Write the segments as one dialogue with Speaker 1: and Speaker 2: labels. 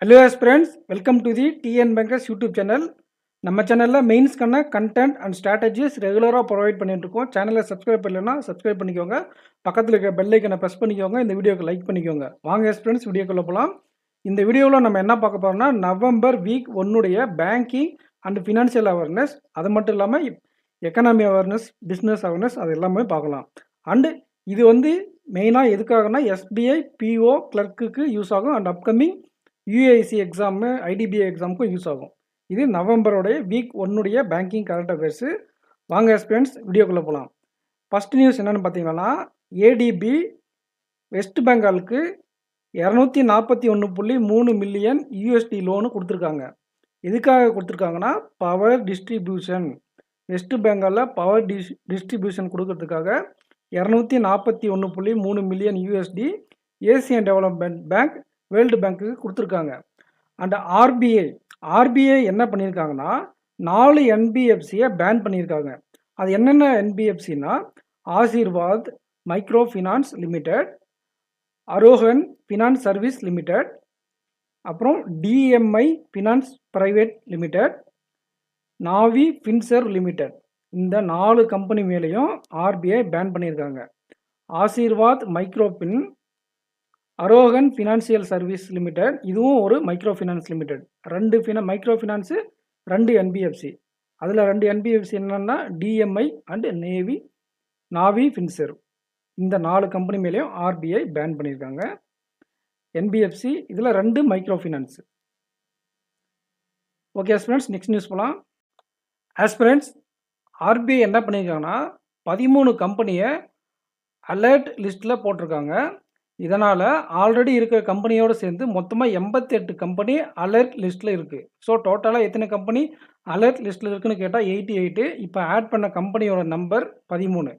Speaker 1: Hello friends, welcome to the TN Bankers YouTube channel. நம்ம சேனலில் மெயின்ஸ்க்கான content and strategies ரெகுலராக provide பண்ணிட்டு இருக்கோம். சேனலை சப்ஸ்கிரைப் பண்ணலைன்னா சப்ஸ்கிரைப் பண்ணிக்கோங்க. பக்கத்தில் இருக்க பெல் ஐக்கனை ப்ரெஸ் பண்ணிக்கோங்க. இந்த வீடியோக்கு லைக் பண்ணிக்கோங்க. வாங்க ஃப்ரெண்ட்ஸ் வீடியோக்குள்ளே போகலாம். இந்த வீடியோவில் நம்ம என்ன பார்க்க போகிறோம்னா November week 1 banking and financial awareness, அது மட்டும் இல்லாமல் எக்கனாமி அவேர்னஸ், பிஸ்னஸ் அவேர்னஸ், அது எல்லாமே பார்க்கலாம். அண்டு இது மெயினாக எதுக்காகனா எஸ்பிஐ பிஓ கிளர்க்குக்கு யூஸ் ஆகும் and upcoming UAC exam IDBI எக்ஸாமுக்கும் யூஸ் ஆகும். இது நவம்பரோடைய வீக் 1 பேங்கிங் கரண்ட் அஃபேர்ஸு. வாங்க ஃப்ரெண்ட்ஸ் வீடியோக்குள்ளே போகலாம். ஃபஸ்ட் நியூஸ் என்னென்னு பார்த்தீங்கன்னா, ஏடிபி வெஸ்ட் பெங்காலுக்கு 241.3 மில்லியன் யூஎஸ்டி லோனு கொடுத்துருக்காங்க. எதுக்காக கொடுத்துருக்காங்கன்னா பவர் டிஸ்ட்ரிபியூஷன், வெஸ்ட் பெங்காலில் பவர் டிஸ்ட்ரிபியூஷன் கொடுக்கறதுக்காக 241.3 million USD Asian development bank, world பேங்க்குக்கு கொடுத்துருக்காங்க. அண்ட் ஆர்பிஐ என்ன பண்ணியிருக்காங்கன்னா 4 என்பிஎஃப்சியை பேன் பண்ணியிருக்காங்க. அது என்னென்ன என்பிஎஃப்சின்னா Asirvad Micro finance Limited, Arohan Finance Service Limited, அப்புறம் DMI Finance Private Limited, Navi Finserv Limited. இந்த 4 கம்பெனி மேலேயும் ஆர்பிஐ பேன் பண்ணியிருக்காங்க. Asirvad Microfin, Arohan Financial Service Limited, இதுவும் ஒரு micro finance limited. 2 micro finance, 2 NBFC. அதில் 2 என்பிஎஃப்சி என்னென்னா டிஎம்ஐ அண்ட் நாவி ஃபின்சர். இந்த 4 கம்பெனி மேலேயும் ஆர்பிஐ பேன் பண்ணியிருக்காங்க. என்பிஎஃப்சி இதில் 2 micro finance. Okay friends, next news போகலாம். ஃப்ரெண்ட்ஸ், ஆர்பிஐ என்ன பண்ணியிருக்காங்கன்னா 13 கம்பெனியை அலர்ட் லிஸ்ட்டில் போட்டிருக்காங்க. இதனால் ஆல்ரெடி இருக்கிற கம்பெனியோடு சேர்ந்து மொத்தமாக 88 கம்பெனி அலர்ட் லிஸ்ட்டில் இருக்குது. ஸோ டோட்டலாக எத்தனை கம்பெனி அலர்ட் லிஸ்ட்டில் இருக்குதுன்னு கேட்டால் 88. இப்போ ஆட் பண்ண கம்பெனியோட நம்பர் 13.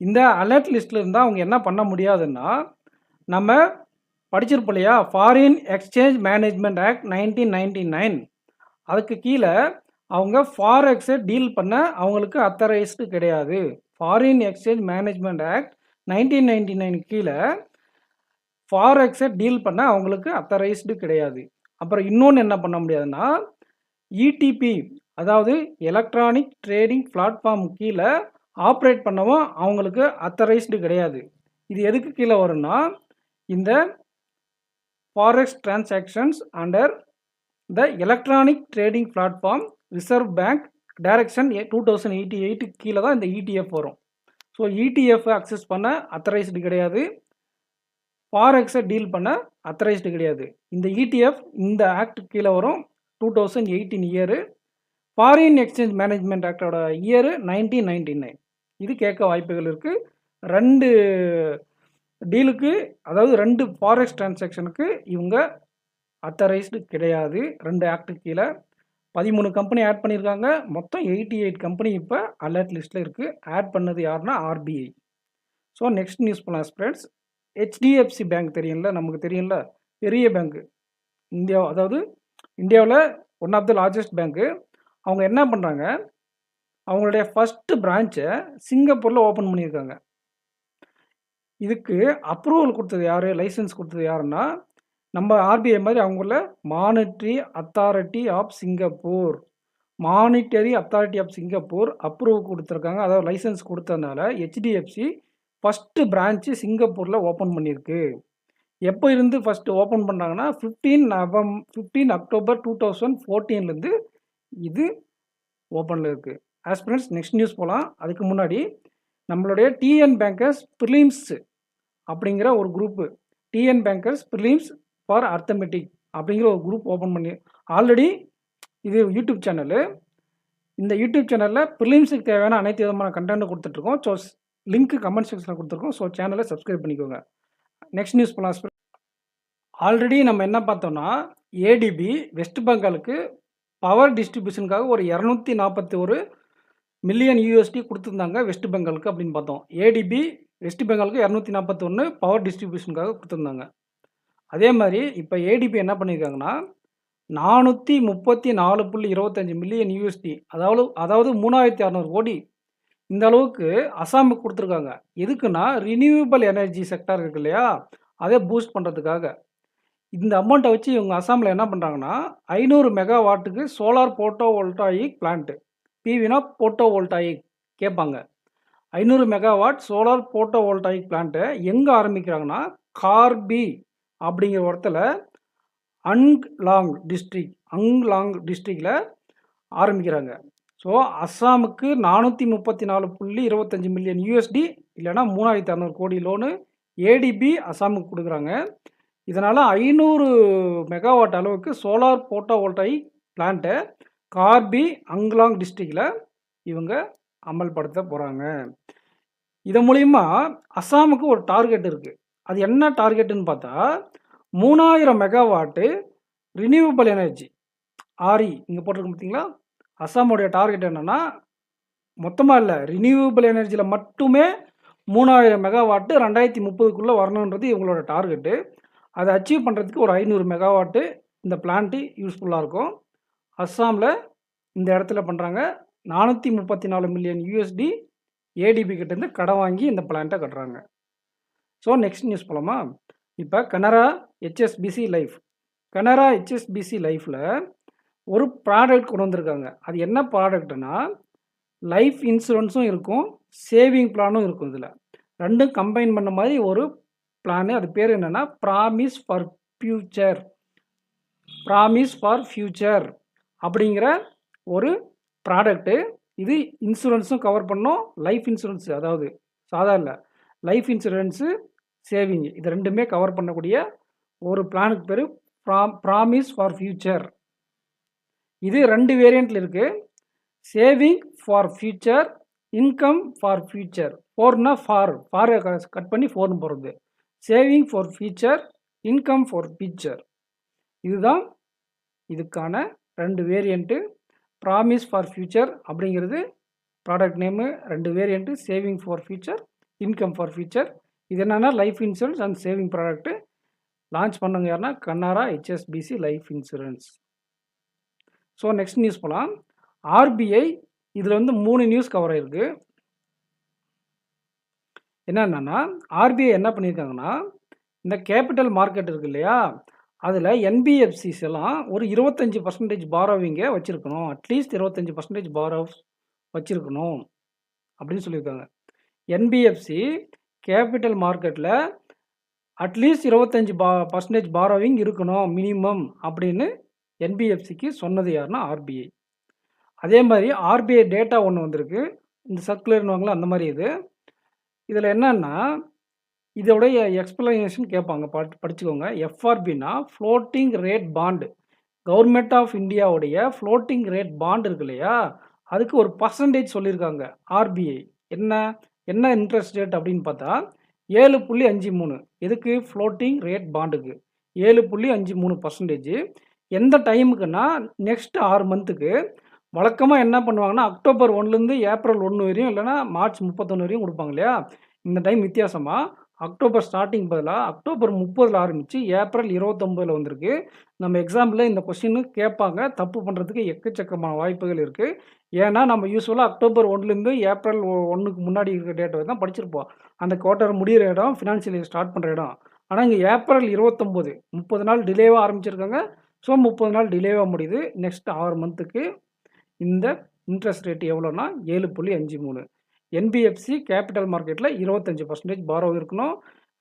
Speaker 1: இந்த அலர்ட் லிஸ்ட்டில் இருந்தால் அவங்க என்ன பண்ண முடியாதுன்னா, நம்ம படிச்சிருப்போம் இல்லையா, ஃபாரின் எக்ஸ்சேஞ்ச் மேனேஜ்மெண்ட் ஆக்ட் 1999, அதுக்கு கீழே அவங்க ஃபாரெக்ஸை டீல் பண்ண அவங்களுக்கு அத்தரைஸ்டு கிடையாது. ஃபாரின் எக்ஸ்சேஞ்ச் மேனேஜ்மெண்ட் ஆக்ட் 1999 கீழே ஃபாரெக்ஸை டீல் பண்ண அவங்களுக்கு அத்தரைஸ்டு கிடையாது. அப்புறம் இன்னொன்று என்ன பண்ண முடியாதுன்னா, இடிபி அதாவது எலக்ட்ரானிக் ட்ரேடிங் பிளாட்ஃபார்ம் கீழே ஆப்ரேட் பண்ணவும் அவங்களுக்கு அத்தரைஸ்டு கிடையாது. இது எதுக்கு கீழே வரும்னா, இந்த forex transactions under the electronic trading platform reserve bank direction 2088 கீழே தான் இந்த இடிஎஃப் வரும். ஸோ இடிஎஃப் அக்சஸ் பண்ண அத்தரைஸ்டு கிடையாது, ஃபாரெக்ஸை டீல் பண்ண அத்தரைஸ்டு கிடையாது. இந்த இடிஎஃப் இந்த ஆக்ட் கீழே வரும். 2018 இயரு. ஃபாரின் எக்ஸ்சேஞ்ச் மேனேஜ்மெண்ட் ஆக்டோட இயரு 1999. இது கேட்க வாய்ப்புகள் இருக்குது. 2 டீலுக்கு, அதாவது 2 ஃபாரெக்ஸ் டிரான்சாக்ஷனுக்கு இவங்க அத்தரைஸ்டு கிடையாது. 2 ஆக்டு கீழே 13 கம்பெனி ஆட் பண்ணியிருக்காங்க. மொத்தம் 88 கம்பெனி இப்போ அலர்ட் லிஸ்ட்டில் இருக்குது. ஆட் பண்ணது யாருன்னா ஆர்பிஐ. ஸோ நெக்ஸ்ட் நியூஸ் பண்ணலாம் ஃப்ரெண்ட்ஸ். ஹெச்டிஎஃப்சி பேங்க் தெரியும்ல, நமக்கு தெரியும்ல, பெரிய பேங்க்கு அதாவது இந்தியாவில் ஒன் ஆஃப் த லார்ஜஸ்ட் பேங்க்கு. அவங்க என்ன பண்ணுறாங்க, அவங்களுடைய ஃபஸ்ட்டு பிரான்ச்சை சிங்கப்பூரில் ஓப்பன் பண்ணியிருக்காங்க. இதுக்கு அப்ரூவல் கொடுத்தது யார், லைசன்ஸ் கொடுத்தது யாருன்னா நம்ம ஆர்பிஐ மாதிரி அவங்கள monetary authority of Singapore approve கொடுத்துருக்காங்க. அதாவது லைசன்ஸ் கொடுத்ததுனால ஹெச்டிஎஃப்சி ஃபஸ்ட்டு பிரான்ச்சு சிங்கப்பூரில் ஓப்பன் பண்ணியிருக்கு. எப்போ இருந்து ஃபஸ்ட்டு ஓப்பன் பண்ணுறாங்கன்னா 15 அக்டோபர் 2014 இது ஓப்பனில் இருக்குது. ஃப்ரெண்ட்ஸ், நெக்ஸ்ட் நியூஸ் போகலாம். அதுக்கு முன்னாடி நம்மளுடைய டிஎன் பேங்கர்ஸ் ப்ரிலிம்ஸ் அப்படிங்கிற ஒரு group, TN bankers prelims for arithmetic அப்படிங்கிற ஒரு குரூப் ஓப்பன் பண்ணி ஆல்ரெடி இது யூடியூப் சேனலு. இந்த யூடியூப் சேனலில் ப்ரிலிம்ஸுக்கு தேவையான அனைத்து விதமான கண்டென்ட் கொடுத்துட்ருக்கோம். ஸோ லிங்க்கு கமெண்ட் செக்ஷனில் கொடுத்துருக்கோம். ஸோ சேனலை சப்ஸ்கிரைப் பண்ணிக்கோங்க. நெக்ஸ்ட் நியூஸ் போகலாம். ஆல்ரெடி நம்ம என்ன பார்த்தோம்னா, ஏடிபி வெஸ்ட் பெங்காலுக்கு பவர் டிஸ்ட்ரிபியூஷனுக்காக ஒரு 241 மில்லியன் யூஎஸ்டி கொடுத்துருந்தாங்க வெஸ்ட் பெங்காலுக்கு அப்படின்னு பார்த்தோம். ஏடிபி வெஸ்ட் பெங்காலுக்கு 241 பவர் டிஸ்ட்ரிபியூஷனுக்காக கொடுத்துருந்தாங்க. அதே மாதிரி இப்போ ஏடிபி என்ன பண்ணியிருக்காங்கன்னா 434.25 மில்லியன் யூஎஸ்டி, அதாவது 3600 கோடி இந்த அளவுக்கு அசாமுக்கு கொடுத்துருக்காங்க. எதுக்குன்னா ரினியூவபிள் எனர்ஜி செக்டார் இருக்கு இல்லையா, அதை பூஸ்ட் பண்ணுறதுக்காக. இந்த அமௌண்ட்டை வச்சு இவங்க அசாமில் என்ன பண்ணுறாங்கன்னா 500 மெகாவாட்டுக்கு சோலார் போட்டோ வோல்டாயிக் பிளான்ட்டு, பிவினா போட்டோ வோல்டாயிக் கேட்பாங்க. 500 மெகாவாட் சோலார் போட்டோ வோல்டாயிக் பிளான்ட்டை எங்கே ஆரம்பிக்கிறாங்கன்னா கார்பி அப்படிங்கிற இடத்துல அங்லாங் டிஸ்ட்ரிக்டில் ஆரம்பிக்கிறாங்க. ஸோ அஸ்ஸாமுக்கு 434.25 மில்லியன் USD இல்லைனா 3600 கோடி லோனு ஏடிபி அஸ்ஸாமுக்கு கொடுக்குறாங்க. இதனால் 500 மெகாவாட் அளவுக்கு சோலார் போட்டோ வோல்டாயிக் பிளான்ட்டை கார்பி அங்லாங் டிஸ்ட்ரிக்டில் இவங்க அமல்படுத்த போகிறாங்க. இதன் மூலிமா அஸ்ஸாமுக்கு ஒரு டார்கெட் இருக்குது. அது என்ன டார்கெட்டுன்னு பார்த்தா 3000 மெகாவாட்டு ரினியூவபிள் எனர்ஜி RE இங்கே போட்டிருக்கு பார்த்தீங்களா. அஸ்ஸாமுடைய டார்கெட் என்னென்னா மொத்தமாக இல்லை, ரினியூவபிள் எனர்ஜியில் மட்டுமே 3000 மெகாவாட்டு 2030க்குள்ளே வரணுன்றது இவங்களோட டார்கெட்டு. அதை அச்சீவ் பண்ணுறதுக்கு ஒரு 500 மெகாவாட்டு இந்த பிளான்ட்டு யூஸ்ஃபுல்லாக இருக்கும். அஸ்ஸாமில் இந்த இடத்துல பண்ணுறாங்க. 434 மில்லியன் USD ஏடிபி கிட்டேருந்து கடன் வாங்கி இந்த பிளான்ட்டை கட்டுறாங்க. ஸோ நெக்ஸ்ட் நியூஸ் போகலாமா. இப்போ கனரா HSBC லைஃப்பில் ஒரு ப்ராடக்ட் கொண்டு வந்திருக்காங்க. அது என்ன ப்ராடக்ட்னா லைஃப் இன்சூரன்ஸும் இருக்கும், சேவிங் பிளானும் இருக்கும். இதில் ரெண்டும் கம்பைன் பண்ண மாதிரி ஒரு பிளானு. அது பேர் என்னென்னா ப்ராமிஸ் ஃபார் ஃபியூச்சர் அப்படிங்கிற ஒரு ப்ராடக்ட்டு. இது இன்சூரன்ஸும் கவர் பண்ணும், லைஃப் இன்சூரன்ஸு அதாவது சாதாரண லைஃப் இன்சூரன்ஸு சேவிங் இது ரெண்டுமே கவர் பண்ணக்கூடிய ஒரு பிளானுக்கு பேர் ப்ராமிஸ் ஃபார் ஃபியூச்சர். இது 2 வேரியண்ட்டில் இருக்குது. Saving for future, income for future. ஃபோர்னா ஃபாரை கட் பண்ணி ஃபோர்னு போகிறது. Saving for future, income for future. இதுதான் இதுக்கான 2 வேரியண்ட்டு. ப்ராமிஸ் ஃபார் ஃபியூச்சர் அப்படிங்கிறது product name, 2 variant saving for future, income for future. இது என்னென்னா life insurance and saving product launch பண்ணவங்க யாருன்னா Canara HSBC life insurance. So next news போகலாம். RBI இதில் 3 news cover ஆகிருக்கு. என்னென்னா RBI என்ன பண்ணியிருக்காங்கன்னா இந்த கேபிட்டல் மார்க்கெட் இருக்குது இல்லையா, அதில் NBFCs எல்லாம் ஒரு 25% பாரோவிங்கை வச்சுருக்கணும், அட்லீஸ்ட் 25% பாரோஸ் வச்சுருக்கணும் அப்படின்னு சொல்லியிருக்காங்க. NBFC கேபிட்டல் மார்க்கெட்டில் அட்லீஸ்ட் 25% பாரோவிங் இருக்கணும் மினிமம் அப்படின்னு NBFCக்கு சொன்னது யாருன்னா RBI. அதே மாதிரி RBI டேட்டா ஒன்று வந்திருக்கு, இந்த சர்க்குலர்னுவாங்களா அந்த மாதிரி. இதில் என்னன்னா இதோடைய எக்ஸ்பிளனேஷன் கேட்பாங்க, படிச்சுக்கோங்க. FRBனா floating rate bond. Government of இந்தியாவுடைய ஃப்ளோட்டிங் ரேட் பாண்டு இருக்கு இல்லையா, அதுக்கு ஒரு பர்சன்டேஜ் சொல்லியிருக்காங்க RBI. என்ன இன்ட்ரெஸ்ட் ரேட் அப்படின்னு பார்த்தா 7.53. எதுக்கு? ஃப்ளோட்டிங் ரேட் பாண்டுக்கு 7.53%. எந்த டைமுக்குன்னா நெக்ஸ்ட் 6 மந்த்துக்கு. வழக்கமாக என்ன பண்ணுவாங்கன்னா அக்டோபர் 1லேருந்து ஏப்ரல் 1 வரையும் இல்லைனா மார்ச் 31 வரையும் கொடுப்பாங்க இல்லையா. இந்த டைம் வித்தியாசமாக அக்டோபர் ஸ்டார்டிங் பதிலாக அக்டோபர் 30 ஆரம்பித்து ஏப்ரல் 29 வந்திருக்கு. நம்ம எக்ஸாம்பிளில் இந்த கொஸ்டின் கேட்பாங்க, தப்பு பண்ணுறதுக்கு எக்கச்சக்கமான வாய்ப்புகள் இருக்குது. ஏன்னா நம்ம யூஸ்வலாக அக்டோபர் 1லேருந்து ஏப்ரல் 1க்கு முன்னாடி இருக்கிற டேட்டை தான் படிச்சிருப்போம். அந்த குவார்ட்டர் முடிகிற இடம், ஃபினான்ஷியல் இயர் ஸ்டார்ட் பண்ணுற இடம். ஆனால் இங்கே ஏப்ரல் 29, 30 நாள் டிலேவாக ஆரம்பிச்சிருக்காங்க. ஸோ 30 நாள் டிலேவாக முடியுது. நெக்ஸ்ட் 6 மந்த்துக்கு இந்த இன்ட்ரெஸ்ட் ரேட் எவ்வளோன்னா 7.53. NBFC கேபிட்டல் மார்க்கெட்டில் 25% பாரோ இருக்கணும்.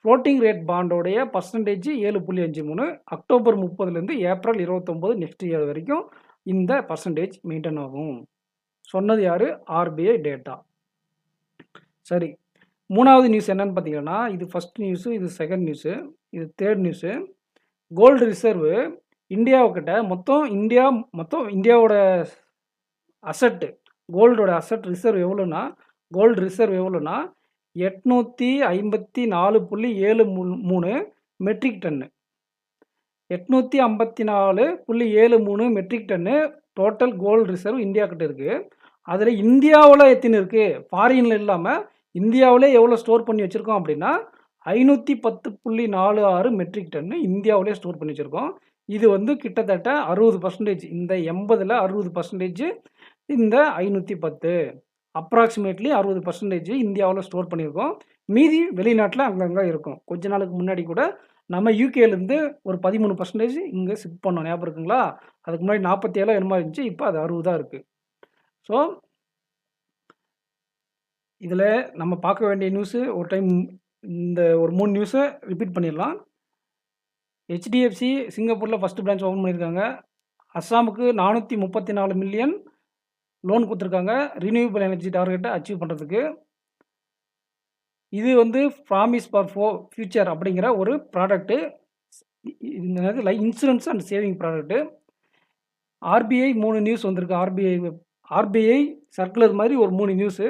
Speaker 1: ஃப்ளோட்டிங் ரேட் பாண்டோடைய பர்சன்டேஜ் 7.53. அக்டோபர் 30லேருந்து ஏப்ரல் 29 நெக்ஸ்ட் இயர் வரைக்கும் இந்த பர்சன்டேஜ் மெயின்டைன் ஆகும். சொன்னது யார்? RBI data. சரி, 3வது நியூஸ் என்னன்னு பார்த்தீங்கன்னா, இது ஃபஸ்ட் நியூஸு, இது செகண்ட் நியூஸு, இது தேர்ட் நியூஸு. கோல்டு ரிசர்வு இந்தியாவுக்கிட்ட மொத்தம் இந்தியாவோட அசட்டு, கோல்டோட அசட் ரிசர்வ் எவ்வளோன்னா, கோல்டு ரிசர்வ் எவ்வளோன்னா 854.73 metric ton. 854.73 metric ton total gold reserve India கிட்ட இருக்குது. அதில் இந்தியாவில் எத்தனை இருக்குது, ஃபாரினில் இல்லாமல் இந்தியாவிலே எவ்வளோ ஸ்டோர் பண்ணி வச்சுருக்கோம் அப்படின்னா 510.46 மெட்ரிக் டன்னு இந்தியாவிலே ஸ்டோர் பண்ணி வச்சுருக்கோம். இது கிட்டத்தட்ட 60%. இந்த 80ல் 60% இந்த 510, அப்ராக்சிமேட்லி 60% இந்தியாவில் ஸ்டோர் பண்ணியிருக்கோம். மீதி வெளிநாட்டில் அங்கங்கே இருக்கும். கொஞ்ச நாளுக்கு முன்னாடி கூட நம்ம யூகேலேருந்து ஒரு 13% இங்கே ஷிஃப்ட் பண்ணோம், ஞாபகம் இருக்குங்களா? அதுக்கு முன்னாடி 47 என்னமோ இருந்துச்சு, இப்போ அது 60 இருக்குது. ஸோ இதில் நம்ம பார்க்க வேண்டிய நியூஸு ஒரு டைம் இந்த ஒரு 3 நியூஸை ரிப்பீட் பண்ணிடலாம். ஹெச்டிஎஃப்சி சிங்கப்பூரில் ஃபஸ்ட்டு பிரான்ச் ஓப்பன் பண்ணியிருக்காங்க. அஸ்ஸாமுக்கு 434 மில்லியன் லோன் கொடுத்துருக்காங்க ரினியூவபிள் எனர்ஜி டார்கெட்டை அச்சீவ் பண்ணுறதுக்கு. இது வந்து ப்ராமிஸ் ஃபார் ஃபியூச்சர் அப்படிங்கிற ஒரு ப்ராடக்ட்டு. இது insurance and saving product. RBI 3 news வந்திருக்கு. ஆர்பிஐ சர்க்குலர் மாதிரி ஒரு 3 நியூஸு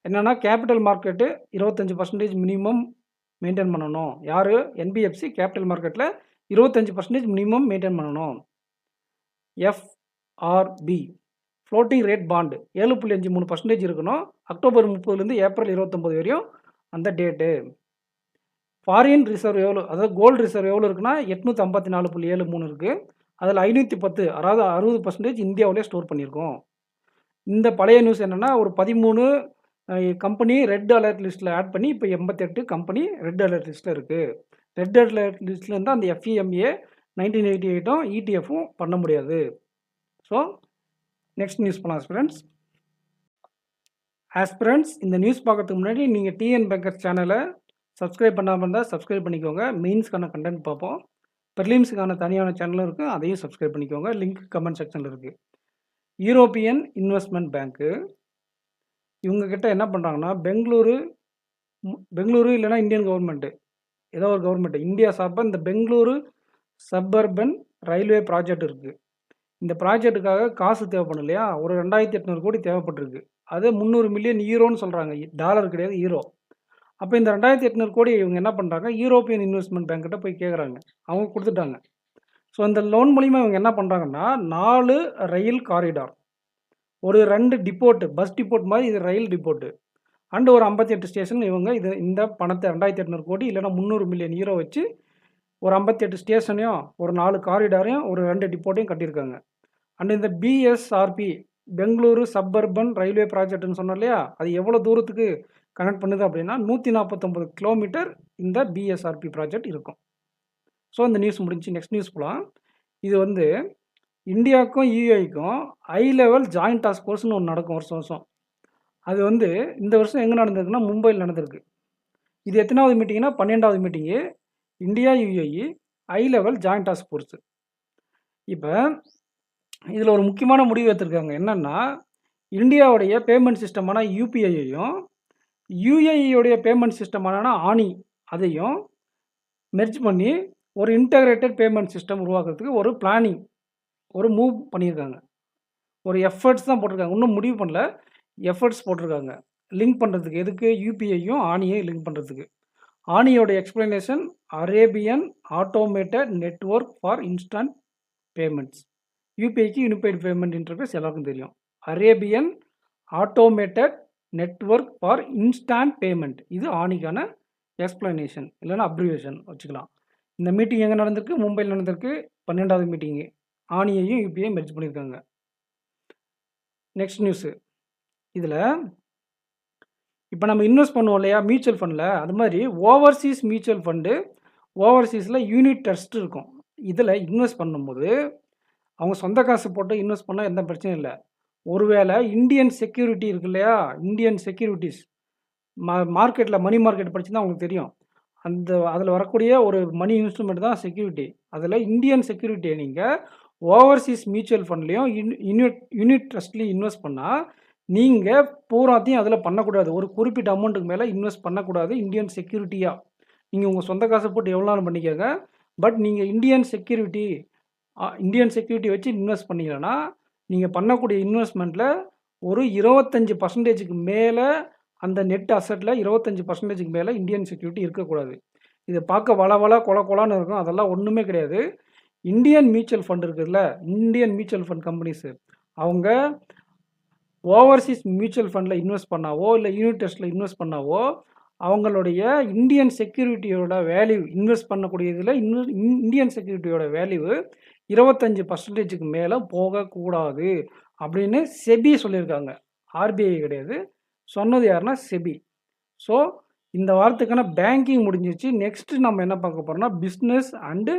Speaker 1: என்னென்னா, கேபிட்டல் மார்க்கெட்டு 25% மினிமம் மெயின்டைன் பண்ணணும். யார்? என்பிஎஃப்சி கேபிட்டல் மார்க்கெட்டில் 25% மினிமம் மெயின்டைன் பண்ணணும். எஃப்ஆர்பி ஃப்ளோட்டிங் ரேட் பாண்டு 7.53% இருக்கணும். அக்டோபர் 30லேருந்து ஏப்ரல் 29 வரையும் அந்த டேட்டு. ஃபாரின் ரிசர்வ் எவ்வளோ, அதாவது கோல்டு ரிசர்வ் எவ்வளோ இருக்குன்னா 854.73 இருக்குது. அதில் 510, அதாவது 60% இந்தியாவிலே ஸ்டோர் பண்ணியிருக்கோம். இந்த பழைய நியூஸ் என்னென்னா, ஒரு 13 கம்பெனி ரெட் அலர்ட் லிஸ்ட்டில் ஆட் பண்ணி இப்போ 88 கம்பெனி ரெட் அலர்ட் லிஸ்ட்டில் இருக்குது. ரெட் அலர்ட் லிஸ்ட்டில் இருந்தால் அந்த எஃப்இஎம்ஏ 1988 இடிஎஃப்பும் பண்ண முடியாது. ஸோ நெக்ஸ்ட் நியூஸ் பண்ணலாம் ஆஸ்பிரண்ட்ஸ். ஆஸ்பிரண்ட்ஸ், இந்த நியூஸ் பார்க்கறதுக்கு முன்னாடி நீங்கள் டிஎன் பேங்கர் சேனலை சப்ஸ்கிரைப் பண்ணாமல் இருந்தால் சப்ஸ்கிரைப் பண்ணிக்கோங்க. மெயின்ஸ்க்கான கண்டென்ட் பார்ப்போம். ப்ரிலிம்ஸுக்கான தனியான சேனலும் இருக்குது, அதையும் சப்ஸ்கிரைப் பண்ணிக்கோங்க. லிங்க் கமெண்ட் செக்ஷனில் இருக்குது. யூரோப்பியன் இன்வெஸ்ட்மெண்ட் பேங்க்கு இவங்கக்கிட்ட என்ன பண்ணுறாங்கன்னா, பெங்களூரு இல்லைனா இந்தியன் கவர்மெண்ட்டு, ஏதோ ஒரு கவர்மெண்ட்டு இந்தியா சார்பாக இந்த பெங்களூரு சப்பர்பன் ரயில்வே ப்ராஜெக்ட் இருக்குது. இந்த ப்ராஜெக்ட்டுக்காக காசு தேவைப்படும் இல்லையா, ஒரு 2800 கோடி தேவைப்பட்டிருக்கு. அது 300 மில்லியன் ஈரோன்னு சொல்கிறாங்க, டாலர் கிடையாது, ஈரோ. அப்போ இந்த 2800 கோடி இவங்க என்ன பண்ணுறாங்க, யூரோப்பியன் இன்வெஸ்ட்மெண்ட் பேங்க்கிட்ட போய் கேட்குறாங்க. அவங்க கொடுத்துட்டாங்க. ஸோ இந்த லோன் மூலிமா இவங்க என்ன பண்ணுறாங்கன்னா, 4 ரயில் காரிடார், ஒரு 2 டிப்போட்டு, பஸ் டிப்போட் மாதிரி, இது ரயில் டிப்போட்டு, அண்டு ஒரு 58 ஸ்டேஷன். இவங்க இந்த பணத்தை 2800 கோடி இல்லைனா 300 மில்லியன் ஈரோ வச்சு ஒரு 58 ஸ்டேஷனையும், ஒரு 4 காரிடாரையும், ஒரு 2 டிப்போட்டையும் கட்டியிருக்காங்க. அண்ட் இந்த பிஎஸ்ஆர்பி பெங்களூரு சப்பர்பன் ரயில்வே ப்ராஜெக்ட்னு சொன்னோம் இல்லையா, அது எவ்வளோ தூரத்துக்கு கனெக்ட் பண்ணுது அப்படின்னா 149 கிலோமீட்டர் இந்த பிஎஸ்ஆர்பி ப்ராஜெக்ட் இருக்கும். ஸோ இந்த நியூஸ் முடிஞ்சு நெக்ஸ்ட் நியூஸ் போகலாம். இது வந்து இந்தியாவுக்கும் யூஏக்கும் ஹை லெவல் ஜாயிண்ட் டாஸ்க் ஃபோர்ஸ்னு ஒன்று நடக்கும் வருஷம். அது வந்து இந்த வருஷம் எங்கே நடந்திருக்குன்னா மும்பையில் நடந்திருக்கு. இது எத்தனாவது மீட்டிங்னா 12வது meeting, India UAE high level joint task force. இப்போ இதில் ஒரு முக்கியமான முடிவு எடுத்திருக்காங்க. என்னென்னா, இந்தியாவுடைய பேமெண்ட் சிஸ்டமான யூபிஐயையும் யூஏஇயோடைய பேமெண்ட் சிஸ்டமான ஆனி அதையும் மெர்ஜ் பண்ணி ஒரு இன்டகிரேட்டட் பேமெண்ட் சிஸ்டம் உருவாக்குறதுக்கு ஒரு பிளானிங், ஒரு மூவ் பண்ணியிருக்காங்க. ஒரு எஃபர்ட்ஸ் தான் போட்டிருக்காங்க, இன்னும் முடிவு பண்ணல, எஃபர்ட்ஸ் போட்டிருக்காங்க லிங்க் பண்ணுறதுக்கு. எதுக்கு? யூபிஐயும் ஆனியையும் லிங்க் பண்ணுறதுக்கு. ஆனியோட explanation Arabian automated network for instant payments. யூபிஐக்கு யூனிஃபைடு பேமெண்ட் இன்டர்ஃபேஸ் எல்லாருக்கும் தெரியும். Arabian automated network for instant payment, இது ஆனிக்கான எக்ஸ்பிளனேஷன், இல்லைன்னா அப்ரிவேஷன் வச்சுக்கலாம். இந்த மீட்டிங் எங்கே நடந்திருக்கு? மும்பையில் நடந்திருக்கு, 12வது மீட்டிங்கு. ஆனியையும் யூபிஐயும் மெர்ஜ் பண்ணியிருக்காங்க. நெக்ஸ்ட் நியூஸு, இதில் இப்போ நம்ம இன்வெஸ்ட் பண்ணுவோம் இல்லையா மியூச்சுவல் ஃபண்டில், அது மாதிரி ஓவர்சீஸ் மியூச்சுவல் ஃபண்டு, ஓவர்சீஸில் யூனிட் ட்ரஸ்ட் இருக்கும். இதில் இன்வெஸ்ட் பண்ணும்போது அவங்க சொந்த காசு போட்டு இன்வெஸ்ட் பண்ணால் எந்த பிரச்சனையும் இல்லை. ஒருவேளை இந்தியன் செக்யூரிட்டி இருக்கு இல்லையா, இந்தியன் செக்யூரிட்டிஸ் மார்க்கெட்டில் மணி மார்க்கெட் படிச்சுன்னா அவங்களுக்கு தெரியும். அதில் வரக்கூடிய ஒரு மணி இன்ஸ்ட்ருமெண்ட் தான் செக்யூரிட்டி. அதில் இந்தியன் செக்யூரிட்டியை நீங்கள் ஓவர்சீஸ் மியூச்சுவல் ஃபண்ட்லேயும் யூனிட் ட்ரஸ்ட்லேயும் இன்வெஸ்ட் பண்ணால் நீங்கள் பூராத்தையும் அதில் பண்ணக்கூடாது. ஒரு குறிப்பிட்ட அமௌண்ட்டுக்கு மேலே இன்வெஸ்ட் பண்ணக்கூடாது. இந்தியன் செக்யூரிட்டியாக நீங்கள் உங்கள் சொந்த காசை போட்டு எவ்வளோ நாளும் பண்ணிக்கோங்க. பட் நீங்கள் இந்தியன் செக்யூரிட்டி வச்சு இன்வெஸ்ட் பண்ணிங்கன்னா நீங்கள் பண்ணக்கூடிய இன்வெஸ்ட்மெண்ட்டில் ஒரு 25%க்கு மேலே, அந்த நெட் அசட்டில் 25%க்கு மேலே இந்தியன் செக்யூரிட்டி இருக்கக்கூடாது. இது பார்க்க வள கொலான்னு இருக்கும், அதெல்லாம் ஒன்றுமே கிடையாது. இந்தியன் மியூச்சுவல் ஃபண்ட் இருக்குதுல்ல, இந்தியன் மியூச்சுவல் ஃபண்ட் கம்பெனிஸு, அவங்க ஓவர்சீஸ் மியூச்சுவல் ஃபண்டில் இன்வெஸ்ட் பண்ணாவோ இல்லை யூனிட் ட்ரஸ்ட்டில் இன்வெஸ்ட் பண்ணாவோ அவங்களுடைய இந்தியன் செக்யூரிட்டியோட வேல்யூ, இன்வெஸ்ட் பண்ணக்கூடிய இதில் இந்தியன் செக்யூரிட்டியோட வேல்யூ 25%க்கு மேலே போகக்கூடாது அப்படின்னு செபி சொல்லியிருக்காங்க. ஆர்பிஐ கிடையாது, சொன்னது யாருன்னா செபி. ஸோ இந்த வாரத்துக்கான பேங்கிங் முடிஞ்சிச்சு. நெக்ஸ்ட் நம்ம என்ன பார்க்க போறோம்னா, பிசினஸ் அண்ட்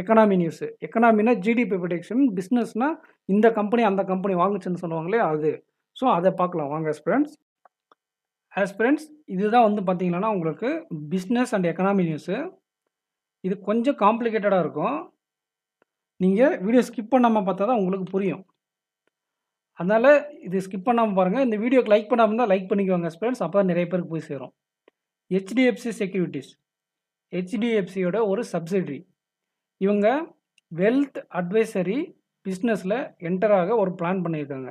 Speaker 1: எக்கனாமி நியூஸ். எக்கனாமினா ஜிடிபி ப்ரெடிக்ஷன், பிசினஸ்னா இந்த கம்பெனி அந்த கம்பெனி வாங்குச்சுன்னு சொல்லுவாங்களே அது. ஸோ அதை பார்க்கலாம் வாங்க ஃப்ரெண்ட்ஸ். இதுதான் வந்து பார்த்தீங்கன்னா உங்களுக்கு பிஸ்னஸ் அண்ட் எக்கனாமி நியூஸு. இது கொஞ்சம் காம்ப்ளிகேட்டடாக இருக்கும். நீங்கள் வீடியோ ஸ்கிப் பண்ணாமல் பார்த்தா தான் உங்களுக்கு புரியும். அதனால் இது ஸ்கிப் பண்ணாமல் பாருங்கள். இந்த வீடியோக்கு லைக் பண்ணாமல் இருந்தால் லைக் பண்ணிக்குவாங்க ஃப்ரெண்ட்ஸ். அப்போ தான் நிறைய பேருக்கு போய் சேரும். ஹெச்டிஎஃப்சி செக்யூரிட்டிஸ், ஹெச்டிஎஃப்சியோட ஒரு சப்சிடரி. இவங்க வெல்த் அட்வைசரி பிஸ்னஸில் என்டராக ஒரு பிளான் பண்ணியிருக்காங்க.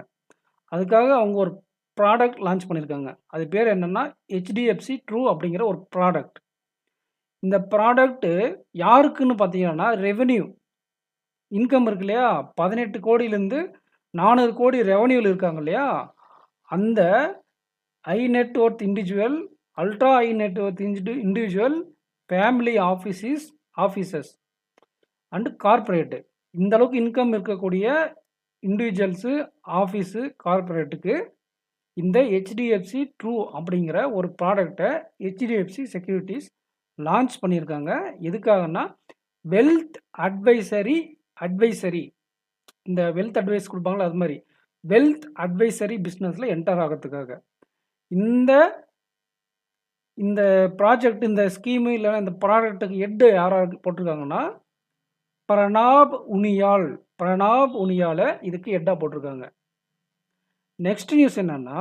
Speaker 1: அதுக்காக அவங்க ஒரு ப்ராடக்ட் லான்ச் பண்ணியிருக்காங்க. அது பேர் என்னென்னா ஹெச்டிஎஃப்சி ட்ரூ அப்படிங்கிற ஒரு ப்ராடக்ட். இந்த ப்ராடக்ட்டு யாருக்குன்னு பார்த்தீங்கன்னா, ரெவென்யூ இன்கம் இருக்கு இல்லையா, 18 கோடியிலேருந்து 400 கோடி ரெவென்யூவில் இருக்காங்க இல்லையா, அந்த high net worth individual, ultra high net worth individual, family officers and corporate, இந்த அளவுக்கு இன்கம் இருக்கக்கூடிய இண்டிவிஜுவல்ஸு, ஆஃபீஸு, கார்பரேட்டுக்கு இந்த ஹெச்டிஎஃப்சி ட்ரூ அப்படிங்கிற ஒரு ப்ராடக்டை ஹெச்டிஎஃப்சி செக்யூரிட்டிஸ் லான்ச் பண்ணியிருக்காங்க. எதுக்காகனா வெல்த் அட்வைசரி, இந்த வெல்த் அட்வைஸ் கொடுப்பாங்களா அது மாதிரி வெல்த் அட்வைசரி பிஸ்னஸில் என்டர் ஆகிறதுக்காக. இந்த ப்ராஜெக்ட், இந்த ஸ்கீமு இல்லைன்னா இந்த ப்ராடக்ட்டுக்கு ஹெட்டு யாராவது போட்டிருக்காங்கன்னா பிரணாப் உனியாலை இதுக்கு ஹெட்டாக போட்டிருக்காங்க. நெக்ஸ்ட் நியூஸ் என்னன்னா,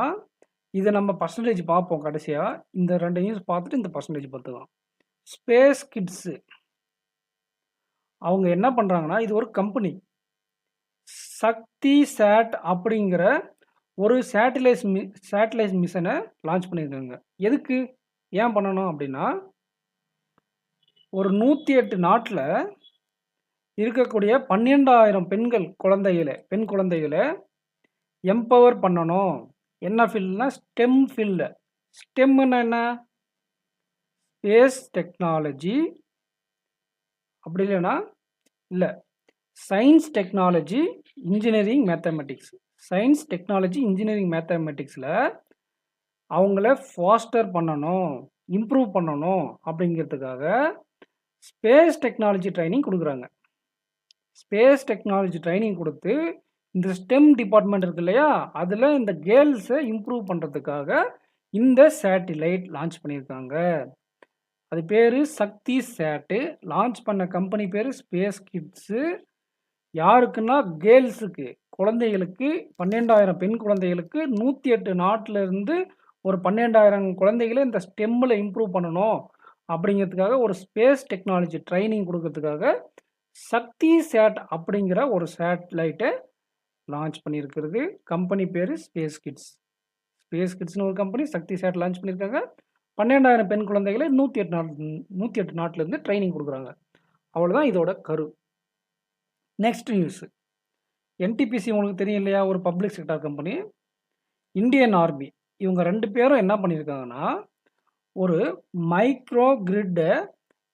Speaker 1: இதை நம்ம பர்சன்டேஜ் பார்ப்போம் கடைசியாக. இந்த 2 நியூஸ் பார்த்துட்டு இந்த பர்சன்டேஜ் பார்த்துக்கலாம். ஸ்பேஸ் கிட்ஸு அவங்க என்ன பண்ணுறாங்கன்னா, இது ஒரு கம்பெனி சக்தி சேட் அப்படிங்கிற ஒரு சேட்டலைட் மிஷனை லான்ச் பண்ணியிருக்காங்க. எதுக்கு ஏன் பண்ணணும் அப்படின்னா, ஒரு 108 நாட்டில் இருக்கக்கூடிய 12,000 பெண் குழந்தைகளை எம்பவர் பண்ணணும். என்ன ஃபீல்டுனா ஸ்டெம் ஃபீல்டு. ஸ்டெம்னா என்ன? ஸ்பேஸ் டெக்னாலஜி, அப்படி இல்லைன்னா சயின்ஸ் டெக்னாலஜி இன்ஜினியரிங் மேத்தமெட்டிக்ஸில் அவங்கள ஃபாஸ்டர் பண்ணணும், இம்ப்ரூவ் பண்ணணும் அப்படிங்கிறதுக்காக ஸ்பேஸ் டெக்னாலஜி ட்ரைனிங் கொடுக்குறாங்க. ஸ்பேஸ் டெக்னாலஜி ட்ரைனிங் கொடுத்து இந்த ஸ்டெம் டிபார்ட்மெண்ட் இருக்கு இல்லையா, அதில் இந்த கேர்ள்ஸை இம்ப்ரூவ் பண்ணுறதுக்காக இந்த சேட்டிலைட் லான்ச் பண்ணியிருக்காங்க. அது பேர் சக்தி சேட்டு. லான்ச் பண்ண கம்பெனி பேர் ஸ்பேஸ் கிட்ஸு. யாருக்குன்னா கேர்ள்ஸுக்கு, குழந்தைகளுக்கு, 12,000 பெண் குழந்தைகளுக்கு 108 நாட்டில் இருந்து ஒரு 12,000 குழந்தைகளை இந்த ஸ்டெம்மில் இம்ப்ரூவ் பண்ணணும் அப்படிங்கிறதுக்காக ஒரு ஸ்பேஸ் டெக்னாலஜி ட்ரைனிங் கொடுக்கறதுக்காக சக்தி சேட் அப்படிங்கிற ஒரு சேட்டலைட்டை லான்ச் பண்ணியிருக்கிறது. கம்பெனி பேர் ஸ்பேஸ் கிட்ஸ்னு ஒரு கம்பெனி சக்தி சேட் லான்ச் பண்ணியிருக்காங்க. 12,000 பெண் குழந்தைகளை 108 நாட்டிலேருந்து ட்ரைனிங் கொடுக்குறாங்க. அவ்வளோதான் இதோட கரு. நெக்ஸ்ட் நியூஸ், என்டிபிசி உங்களுக்கு தெரியும் இல்லையா, ஒரு public sector company. Indian army இவங்க 2 பேரும் என்ன பண்ணியிருக்காங்கன்னா, ஒரு மைக்ரோ கிரிட்டை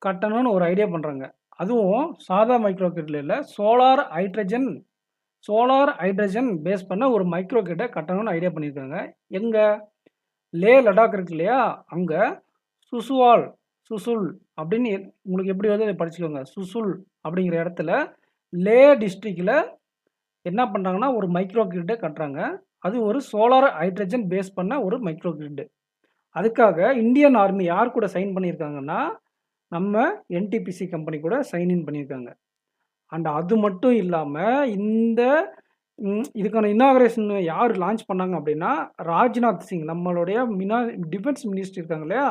Speaker 1: கட்டணும்னு ஒரு ஐடியா பண்ணுறாங்க. அதுவும் சாதா மைக்ரோ கிரிட்டில் இல்லை, சோலார் ஹைட்ரஜன் பேஸ் பண்ண ஒரு மைக்ரோ கிரிட்டை கட்டணும்னு ஐடியா பண்ணியிருக்காங்க. எங்கே? லே லடாக் இருக்கு இல்லையா, அங்கே சுசுல் அப்படின்னு உங்களுக்கு எப்படி வந்து படிச்சுக்கோங்க. சுசுல் அப்படிங்கிற இடத்துல லே டிஸ்ட்ரிக்டில் என்ன பண்ணுறாங்கன்னா ஒரு மைக்ரோ கிரிட்டை கட்டுறாங்க. அது ஒரு சோலார் ஹைட்ரஜன் பேஸ் பண்ண ஒரு மைக்ரோ கிரிட்டு. அதுக்காக இந்தியன் ஆர்மி யார் கூட சைன் பண்ணியிருக்காங்கன்னா, நம்ம என்டிபிசி கம்பெனி கூட சைன்இன் பண்ணியிருக்காங்க. அண்ட் அது மட்டும் இல்லாமல் இதுக்கான இனாகரேஷன் யார் லான்ச் பண்ணாங்க அப்படின்னா, ராஜ்நாத் சிங், நம்மளுடைய டிஃபென்ஸ் மினிஸ்டர் இருக்காங்க இல்லையா,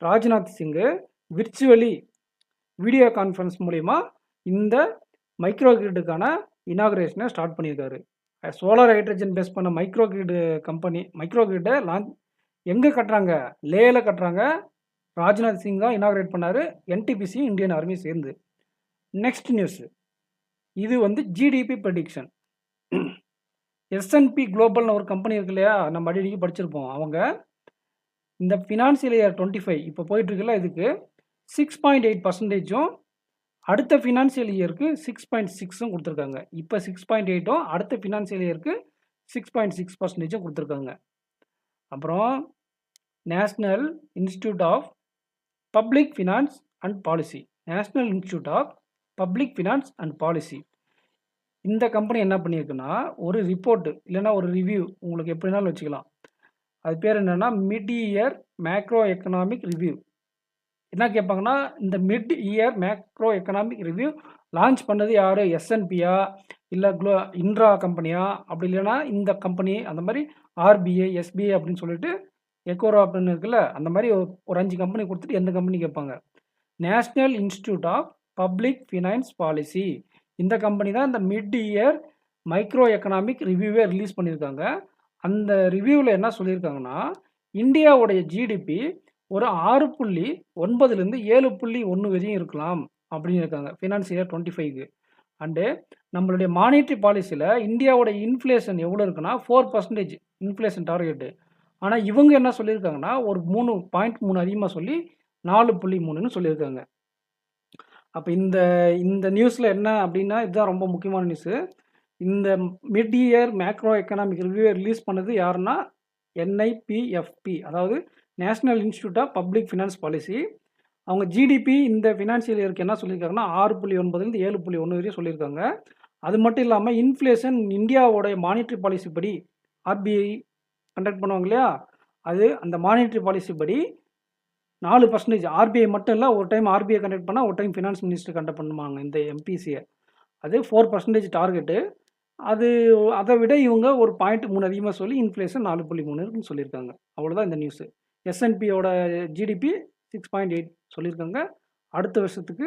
Speaker 1: ராஜ்நாத் சிங்கு விர்ச்சுவலி வீடியோ கான்ஃபரன்ஸ் மூலிமா இந்த மைக்ரோ கிரிட்டுக்கான இனாகரேஷனை ஸ்டார்ட் பண்ணியிருக்காரு. சோலார் ஹைட்ரஜன் பேஸ் பண்ண மைக்ரோ கிரிட்டை எங்கே கட்டுறாங்க? லேல கட்டுறாங்க. ராஜ்நாத் சிங் தான் இனாகரேட் பண்ணார், என்டிபிசி இந்தியன் ஆர்மி சேர்ந்து. நெக்ஸ்ட் நியூஸ், இது வந்து ஜிடிபி ப்ரெடிக்ஷன். S&P குளோபல்னு ஒரு கம்பெனி இருக்கு இல்லையா, நம்ம அடிக்கடி படிச்சிருப்போம். அவங்க இந்த ஃபினான்சியல் இயர் 25 இப்போ போயிட்டுருக்குல்ல, இதுக்கு 6.8%, அடுத்த ஃபினான்சியல் இயருக்கு 6.6 கொடுத்துருக்காங்க. இப்போ 6.8, அடுத்த ஃபினான்சியல் இயருக்கு 6.6% கொடுத்துருக்காங்க. அப்புறம் national institute of public finance and policy, national institute of public finance and policy. இந்த கம்பெனி என்ன பண்ணியிருக்குன்னா, ஒரு ரிப்போர்ட் இல்லைன்னா ஒரு ரிவ்யூ உங்களுக்கு எப்படினாலும் வச்சுக்கலாம். அது பேர் என்னன்னா mid year macro economic review. என்ன கேட்பாங்கன்னா, இந்த mid year macro economic review launch பண்ணது யாரு? எஸ்என்பியா இல்ல இன்ட்ரா கம்பெனியா? அப்படி இல்லைன்னா இந்த கம்பெனி அந்த மாதிரி ஆர்பிஐ, எஸ்பிஐ அப்படின்னு சொல்லிட்டு எக்கோரா அப்படின்னு இருக்குல்ல, அந்த மாதிரி ஒரு 5 கம்பெனி கொடுத்துட்டு எந்த கம்பெனி கேட்பாங்க. National institute of public finance Policy, இந்த கம்பெனி தான் இந்த மிட் இயர் மைக்ரோ எக்கனாமிக் ரிவ்யூவே ரிலீஸ் பண்ணியிருக்காங்க. அந்த ரிவ்யூவில் என்ன சொல்லியிருக்காங்கன்னா, இந்தியாவுடைய ஜிடிபி ஒரு 6.9லேருந்து 7.1 வரையும் இருக்கலாம் அப்படின்னு இருக்காங்க ஃபினான்ஸ் இயர் 25க்கு. அண்டு நம்மளுடைய மானிட்டரி பாலிசியில் இந்தியாவோட இன்ஃப்ளேஷன் எவ்வளோ இருக்குன்னா 4% இன்ஃப்ளேஷன் டார்கெட்டு. ஆனால் இவங்க என்ன சொல்லியிருக்காங்கன்னா, ஒரு 3.3 அதிகமாக சொல்லி 4.3ன்னு சொல்லியிருக்காங்க. அப்போ இந்த இந்த நியூஸில் என்ன அப்படின்னா, இதுதான் ரொம்ப முக்கியமான நியூஸு. இந்த mid year macro economic review release பண்ணது யாருன்னா என்ஐபிஎஃப்பி, அதாவது national institute of public finance policy. அவங்க ஜிடிபி இந்த ஃபினான்ஷியல் இயருக்கு என்ன சொல்லியிருக்காங்கன்னா 6.9லேருந்து 7.1 வரையும் சொல்லியிருக்காங்க. அது மட்டும் இல்லாமல் இன்ஃப்ளேஷன் இந்தியாவோடைய மானிட்டரி பாலிசி படி ஆர்பிஐ கண்டக்ட் பண்ணுவாங்க இல்லையா, அது அந்த மானிட்டரி பாலிசி படி 4%. ஆர்பிஐ மட்டும் இல்லை, ஒரு டைம் ஆர்பிஐ கண்டக்ட் பண்ணால் ஒரு டைம் ஃபினான்ஸ் மினிஸ்டர் கண்டக்ட் பண்ணுவாங்க இந்த எம்பிசியை. அது 4% டார்கெட்டு. அதை விட இவங்க ஒரு 0.3 அதிகமாக சொல்லி இன்ஃப்ளேஷன் 4.3 சொல்லியிருக்காங்க. அவ்வளோதான் இந்த நியூஸு. எஸ்என்பியோட ஜிடிபி 6.8 சொல்லியிருக்காங்க, அடுத்த வருஷத்துக்கு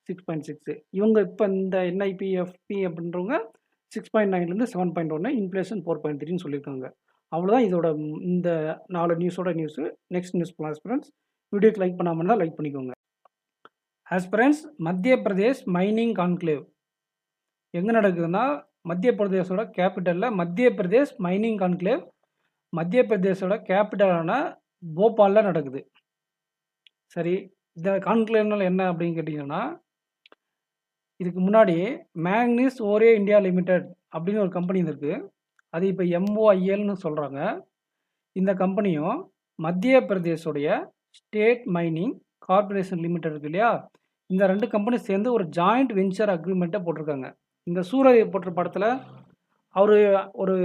Speaker 1: 6.6. இவங்க இப்போ இந்த என்ஐபிஎஃப்பி அப்படின்றவங்க 6.9லேருந்து 7.1, இன்ஃப்ளேஷன் 4.3ன்னு சொல்லியிருக்காங்க. அவ்வளோதான் இதோட இந்த 4 நியூஸோட நியூஸு. நெக்ஸ்ட் நியூஸ் போகலாம் ஆஸ்பிரண்ட்ஸ். வீடியோக்கு லைக் பண்ணாமல் இருந்தால் லைக் பண்ணிக்கோங்க. ஆஸ்பிரண்ட்ஸ், மத்திய பிரதேஷ் மைனிங் கான்க்ளேவ் எங்கே நடக்குதுன்னா, மத்திய பிரதேசோட கேபிட்டலில் மத்திய பிரதேஷ் மைனிங் கான்க்ளேவ் மத்திய பிரதேசோட கேபிட்டலான போபாலில் நடக்குது. சரி, இந்த கான்க்ளேவ்னால என்ன அப்படின்னு கேட்டிங்கன்னா, இதுக்கு முன்னாடி மேக்னீஸ் ஓரே இந்தியா லிமிடெட் அப்படின்னு ஒரு கம்பெனி இருக்குது. அது இப்போ MOILன்னு சொல்கிறாங்க. இந்த கம்பெனியும் மத்திய பிரதேஷோடைய ஸ்டேட் மைனிங் கார்பரேஷன் லிமிடெட் இருக்கு இல்லையா, இந்த 2 கம்பெனி சேர்ந்து ஒரு ஜாயிண்ட் வெஞ்சர் அக்ரிமெண்ட்டை போட்டிருக்காங்க. இந்த சூரிய போட்ட படத்தில் அவர் ஒரு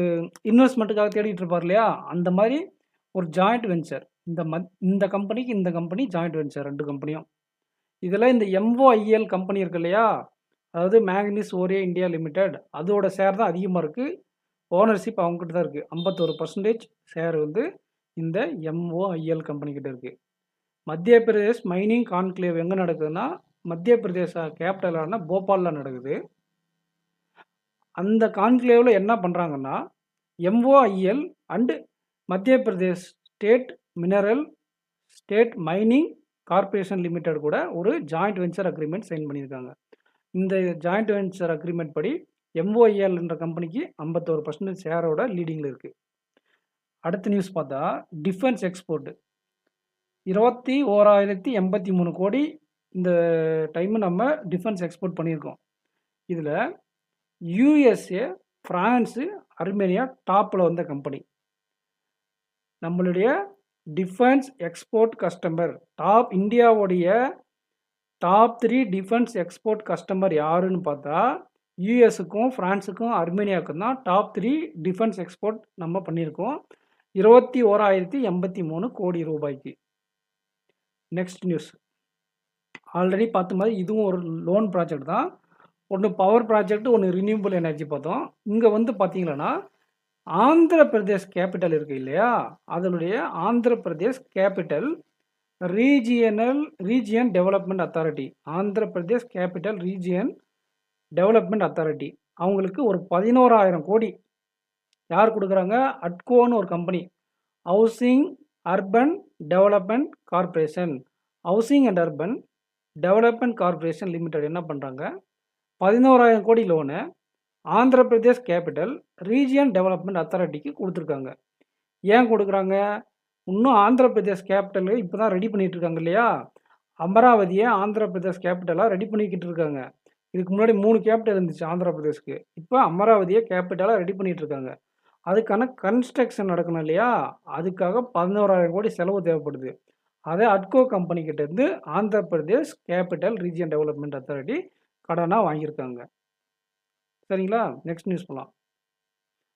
Speaker 1: இன்வெஸ்ட்மெண்ட்டுக்காக தேடிட்டு இருப்பார் இல்லையா, அந்த மாதிரி ஒரு ஜாயிண்ட் வெஞ்சர். இந்த கம்பெனிக்கு இந்த கம்பெனி ஜாயிண்ட் வெஞ்சர் 2 கம்பெனியும். இதில் இந்த MOIL கம்பெனி இருக்கு இல்லையா, அதாவது மேக்னீஸ் ஓரே இந்தியா லிமிடெட், அதோட ஷேர் தான் அதிகமாக இருக்குது. ஓனர்ஷிப் அவங்ககிட்ட தான் இருக்குது. 51% ஷேர் வந்து இந்த MOIL கம்பெனிக்கிட்ட இருக்குது. மத்திய பிரதேஷ் மைனிங் கான்க்ளேவ் எங்கே நடக்குதுன்னா, மத்திய பிரதேச கேபிட்டலான போபாலில் நடக்குது. அந்த கான்க்ளேவில் என்ன பண்ணுறாங்கன்னா, MOIL அண்டு மத்திய Pradesh state mineral state mining corporation limited கூட ஒரு ஜாயிண்ட் வெஞ்சர் அக்ரிமெண்ட் சைன் பண்ணியிருக்காங்க. இந்த ஜாயிண்ட் வெஞ்சர் அக்ரிமெண்ட் படி MOIL என்ற கம்பெனிக்கு 51% ஷேரோட லீடிங்கில் இருக்குது. அடுத்த நியூஸ் பார்த்தா, டிஃபென்ஸ் எக்ஸ்போர்ட் 21,083 கோடி இந்த டைமு நம்ம டிஃபென்ஸ் எக்ஸ்போர்ட் பண்ணியிருக்கோம். இதில் USA, ஃப்ரான்ஸு, அர்மேனியா டாப்பில் வந்த கம்பெனி. நம்மளுடைய டிஃபென்ஸ் எக்ஸ்போர்ட் கஸ்டமர் இந்தியாவுடைய டாப் 3 டிஃபென்ஸ் எக்ஸ்போர்ட் கஸ்டமர் யாருன்னு பார்த்தா, யூஎஸுக்கும் ஃப்ரான்ஸுக்கும் அர்மேனியாவுக்கும் தான் டாப் 3 டிஃபென்ஸ் எக்ஸ்போர்ட் நம்ம பண்ணியிருக்கோம் 21,083 கோடி ரூபாய்க்கு. நெக்ஸ்ட் நியூஸ், ஆல்ரெடி பார்த்த மாதிரி இதுவும் ஒரு லோன் ப்ராஜெக்ட் தான். ஒன்று பவர் ப்ராஜெக்ட், ஒன்று ரினியூவபிள் எனர்ஜி பார்த்தோம். இங்கே வந்து பார்த்தீங்கன்னா ஆந்திர பிரதேஷ் கேபிட்டல் இருக்குது இல்லையா, அதனுடைய Andhra Pradesh Capital Region Development Authority, Andhra Pradesh Capital Region Development Authority, அவங்களுக்கு ஒரு 11,000 கோடி யார் கொடுக்குறாங்க? அட்கோன்னு ஒரு company, Housing urban development Corporation, Housing and Urban development Corporation Limited என்ன பண்ணுறாங்க, 11,000 crore loan Andhra Pradesh Capital Region Development அத்தாரிட்டிக்கு கொடுத்துருக்காங்க. ஏன் கொடுக்குறாங்க? இன்னும் ஆந்திர பிரதேஷ் கேபிட்டல் இப்போ தான் ரெடி பண்ணிகிட்டு இருக்காங்க இல்லையா, அமராவதியை ஆந்திர பிரதேஷ் கேபிட்டலாக ரெடி பண்ணிக்கிட்டு இருக்காங்க. இதுக்கு முன்னாடி 3 கேபிட்டல் இருந்துச்சு ஆந்திர பிரதேஷ்க்கு, இப்போ அமராவதியை கேபிட்டலாக ரெடி பண்ணிகிட்டு இருக்காங்க. அதுக்கான கன்ஸ்ட்ரக்ஷன் நடக்கணும் இல்லையா, அதுக்காக 11,000 கோடி செலவு தேவைப்படுது. அதை அட்கோ கம்பெனி கிட்டேருந்து Andhra Pradesh Capital Region Development authority கடனாக வாங்கியிருக்காங்க. சரிங்களா? நெக்ஸ்ட் நியூஸ் போகலாம்.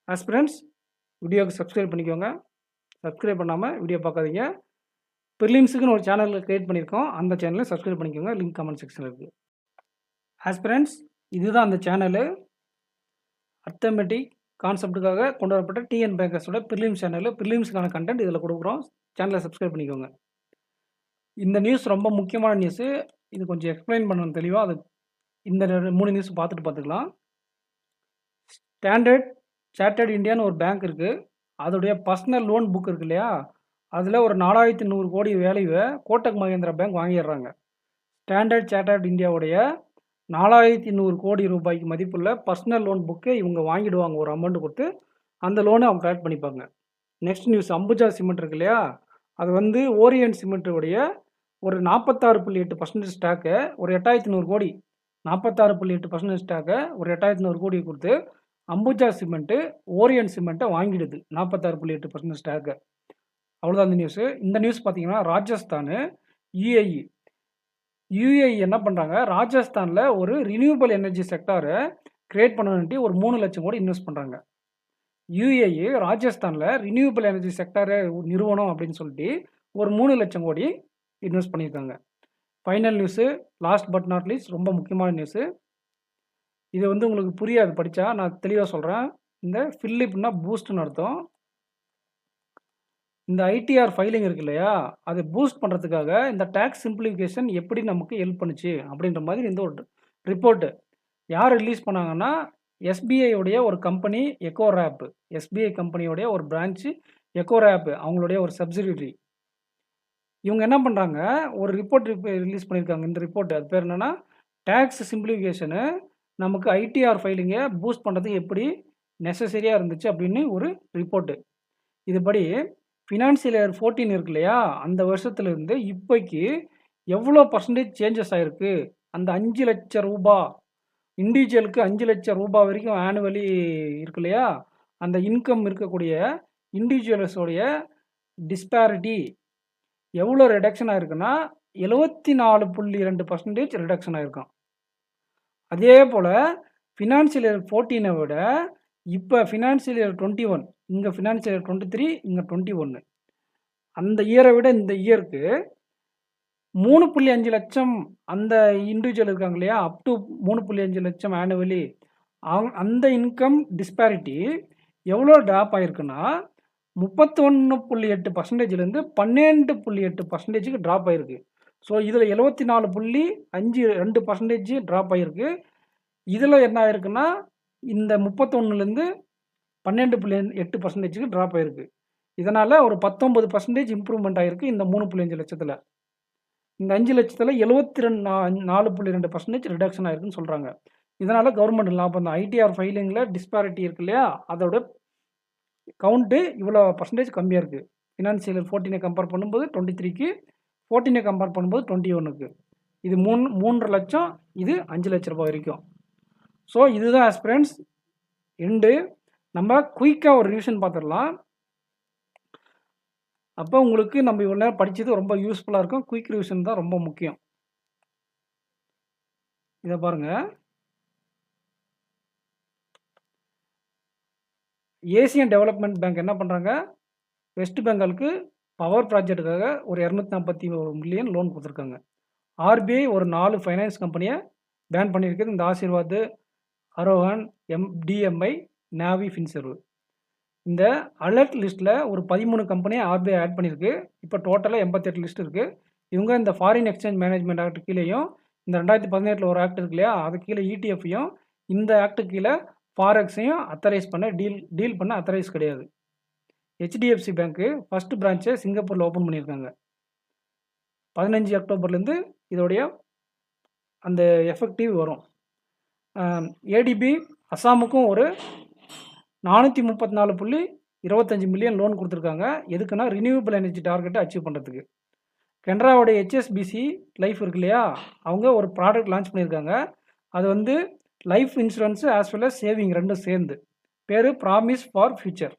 Speaker 1: ஆஸ்பிரண்ட்ஸ், வீடியோவுக்கு சப்ஸ்கிரைப் பண்ணிக்கோங்க. சப்ஸ்கிரைப் பண்ணாமல் வீடியோ பார்க்காதீங்க. ப்ரிலிம்ஸுக்குன்னு ஒரு சேனல் க்ரியேட் பண்ணியிருக்கோம். அந்த சேனலை சப்ஸ்கிரைப் பண்ணிக்கோங்க. லிங்க் கமெண்ட் செக்ஷனில் இருக்குது. ஆஸ்பிரண்ட்ஸ், இதுதான் அந்த சேனலு. அர்த்தமெட்டிக் கான்செப்டுக்காக கொண்டு வரப்பட்ட டிஎன் பேங்கர்ஸோட ப்ரிலிம்ஸ் சேனல். ப்ரிலிம்ஸுக்கான கண்டென்ட் இதில் கொடுக்குறோம். சேனலை சப்ஸ்கிரைப் பண்ணிக்கோங்க. இந்த நியூஸ் ரொம்ப முக்கியமான நியூஸு. இது கொஞ்சம் எக்ஸ்பிளைன் பண்ணணும் தெளிவாக. அது இந்த 3 நியூஸ் பார்த்துக்கலாம். ஸ்டாண்டர்ட் சார்ட்டர்ட் இந்தியான்னு ஒரு பேங்க் இருக்குது. அதோடைய பர்சனல் லோன் புக் இருக்கு இல்லையா, அதில் ஒரு 4100 கோடி வேல்யூவை கோட்டக் மஹேந்திரா பேங்க் வாங்கிடுறாங்க. ஸ்டாண்டர்ட் சார்ட்டர்ட் இந்தியாவுடைய 4100 கோடி ரூபாய்க்கு மதிப்புள்ள பர்சனல் லோன் புக்கை இவங்க வாங்கிடுவாங்க. ஒரு அமௌண்ட் கொடுத்து அந்த லோனை அவங்க கலெக்ட் பண்ணிப்பாங்க. நெக்ஸ்ட் நியூஸ், அம்புஜா சிமெண்ட் இருக்கு இல்லையா, அது ஓரியன்ட் சிமெண்ட்டுடைய ஒரு 46.8% ஸ்டாக்கை ஒரு 8100 கோடி 46.8% ஸ்டாக்கை ஒரு 8100 கோடி கொடுத்து அம்புஜா சிமெண்ட்டு ஓரியன்ட் சிமெண்ட்டை வாங்கிடுது 46.8% ஸ்டாக்கை. அவ்வளோதான் இந்த நியூஸு. இந்த நியூஸ் பார்த்தீங்கன்னா ராஜஸ்தான் யுஏஇ என்ன பண்ணுறாங்க, ராஜஸ்தானில் ஒரு ரினியூவபிள் எனர்ஜி செக்டாரை கிரியேட் பண்ணணுன்ட்டு ஒரு 3 லட்சம் கோடி இன்வெஸ்ட் பண்ணுறாங்க. யுஏஇ ராஜஸ்தானில் ரினியூவபிள் எனர்ஜி செக்டாரை நிறுவனம் அப்படின்னு சொல்லிட்டு ஒரு 3 லட்சம் கோடி இன்வெஸ்ட் பண்ணியிருக்காங்க. Final news, last but not least, ரொம்ப முக்கியமான நியூஸு. இது உங்களுக்கு புரியாது படித்தா, நான் தெளிவாக சொல்கிறேன். இந்த ஃபில்லிப்னா பூஸ்ட்னு அர்த்தம். இந்த ஐடிஆர் ஃபைலிங் இருக்கு இல்லையா, அதை பூஸ்ட் பண்ணுறதுக்காக இந்த டேக்ஸ் சிம்பிளிஃபிகேஷன் எப்படி நமக்கு ஹெல்ப் பண்ணுச்சு அப்படின்ற மாதிரி இந்த ஒரு ரிப்போர்ட்டு யார் ரிலீஸ் பண்ணாங்கன்னா, எஸ்பிஐ ஒரு கம்பெனி எக்கோரேப், எஸ்பிஐ கம்பெனியோடைய ஒரு பிரான்ச்சு எக்கோரேப், அவங்களுடைய ஒரு சப்சிடியரி. இவங்க என்ன பண்ணுறாங்க, ஒரு ரிப்போர்ட் ரிலீஸ் பண்ணியிருக்காங்க. இந்த ரிப்போர்ட் அது பேர் என்னென்னா, டேக்ஸ் சிம்பிளிஃபிகேஷனு நமக்கு ஐடிஆர் ஃபைலிங்கை பூஸ்ட் பண்ணுறதுக்கு எப்படி நெசசரியாக இருந்துச்சு அப்படின்னு ஒரு ரிப்போர்ட்டு. இதுபடி ஃபினான்ஷியல் இயர் 14 இருக்கு இல்லையா, அந்த வருஷத்துலேருந்து இப்போக்கு எவ்வளோ பர்சன்டேஜ் சேஞ்சஸ் ஆகிருக்கு. அந்த 5 லட்சம் ரூபா இண்டிவிஜுவலுக்கு 5 லட்சம் ரூபா வரைக்கும் ஆனுவலி இருக்கு இல்லையா, அந்த இன்கம் இருக்கக்கூடிய இண்டிவிஜுவல்ஸோடைய டிஸ்பாரிட்டி எவ்வளோ ரிடக்ஷன் ஆகிருக்குன்னா 74.2% ரிடக்ஷன் ஆகிருக்கும். அதே போல் ஃபினான்ஷியல் இயர் 14 விட இப்போ ஃபினான்ஷியல் இயர் 21, இங்கே ஃபினான்ஷியல் இயர் 23, இங்கே 21, அந்த இயரை விட இந்த இயருக்கு 3.5 லட்சம் அந்த இண்டிவிஜுவல் இருக்காங்க இல்லையா, அப் டு 3.5 லட்சம் ஆனுவலி, அந்த இன்கம் டிஸ்பாரிட்டி எவ்வளோ ட்ராப் ஆகிருக்குன்னா 31.8%லேருந்து 12.8%க்கு ட்ராப் ஆகிருக்கு. ஸோ இதில் 74.52% ட்ராப் ஆகிருக்கு. இதில் என்ன ஆகிருக்குன்னா இந்த 31லேருந்து 12.8%க்கு ட்ராப் ஆகிருக்கு. இதனால் ஒரு 19% இம்ப்ரூவ்மெண்ட் ஆகிருக்கு இந்த 3.5 லட்சத்தில். இந்த 5 லட்சத்தில் 74.2% ரிடக்ஷன் ஆகிருக்குன்னு சொல்கிறாங்க. இதனால் கவர்மெண்ட் லாபம் தான். ஐடிஆர் ஃபைலிங்கில் டிஸ்பாரிட்டி இருக்கு இல்லையா, அதோட கவுண்ட்டு இவ்வளோ பர்சன்டேஜ் கம்மியாக இருக்குது. ஃபினான்ஷியல் 14 கம்பேர் பண்ணும்போது 23க்கு, 14 கம்பேர் பண்ணும்போது 21க்கு. இது 3.5 லட்சம், இது 5 லட்ச ரூபாய் வரைக்கும். ஸோ இதுதான் ஆஸ்பிரண்ட்ஸ் எண்டு. நம்ம குயிக்காக ஒரு ரிவிஷன் பார்த்துடலாம். அப்போ உங்களுக்கு நம்ம இவ்வளோ நேரம் படித்தது ரொம்ப யூஸ்ஃபுல்லாக இருக்கும். குயிக் ரிவிஷன் தான் ரொம்ப முக்கியம். இதை பாருங்கள், ஏசியன் டெவலப்மெண்ட் பேங்க் என்ன பண்ணுறாங்க, வெஸ்ட் பெங்காலுக்கு பவர் ப்ராஜெக்ட்டுக்காக ஒரு 241 மில்லியன் லோன் கொடுத்துருக்காங்க. ஆர்பிஐ ஒரு 4 ஃபைனான்ஸ் கம்பெனியை பேன் பண்ணியிருக்குது. இந்த ஆசீர்வாத், அரோஹன், டிஎம்ஐ, நாவி, ஃபின்சர்வ். இந்த அலர்ட் லிஸ்ட்டில் ஒரு 13 கம்பெனியை ஆர்பிஐ ஆட் பண்ணியிருக்கு. இப்போ டோட்டலாக 88 லிஸ்ட் இருக்குது. இவங்க இந்த ஃபாரின் எக்ஸ்சேஞ்ச் மேனேஜ்மெண்ட் ஆக்ட் கீழேயும், இந்த 2018 ஒரு ஆக்ட் இருக்கு இல்லையா, அது கீழே இடிஎஃப்ஐயும், இந்த ஆக்டு கீழே ஃபாரெக்ஸையும் அத்தரைஸ் பண்ண டீல் பண்ண அத்தரைஸ் கிடையாது. ஹெச்டிஎஃப்சி பேங்க்கு ஃபஸ்ட்டு பிரான்ச்சை சிங்கப்பூரில் ஓப்பன் பண்ணியிருக்காங்க. 15 அக்டோபர்லேருந்து இதோடைய அந்த எஃபெக்டிவ் வரும். ஏடிபி அசாமுக்கும் ஒரு 434.25 மில்லியன் லோன் கொடுத்துருக்காங்க. எதுக்குன்னா ரினியூவபிள் எனர்ஜி டார்கெட்டை அச்சீவ் பண்ணுறதுக்கு. கனராவுடைய ஹெச்எஸ்பிசி லைஃப் இருக்கு இல்லையா, அவங்க ஒரு ப்ராடக்ட் லான்ச் பண்ணியிருக்காங்க. அது life insurance as well as saving ரெண்டும் சேர்ந்து, பேர் ப்ராமிஸ் ஃபார் ஃபியூச்சர்.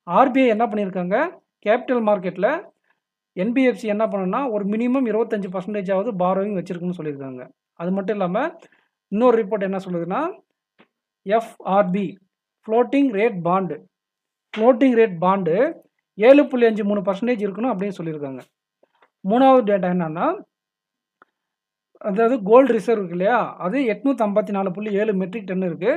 Speaker 1: ஆர்பிஐ என்ன பண்ணியிருக்காங்க, கேபிட்டல் மார்க்கெட்டில் என்பிஎஃப்சி என்ன பண்ணுன்னா ஒரு மினிமம் 25% பாரோயிங் வச்சிருக்குன்னு சொல்லியிருக்காங்க. அது மட்டும் இல்லாமல் இன்னொரு ரிப்போர்ட் என்ன சொல்லுதுன்னா எஃப்ஆர்பி ஃப்ளோட்டிங் ரேட் பாண்டு 7.53% இருக்கணும் அப்படின்னு சொல்லியிருக்காங்க. மூணாவது டேட்டா என்னன்னா அதாவது கோல்டு ரிசர்வ் இருக்கு இல்லையா, அது 854.7 மெட்ரிக் டன் இருக்குது.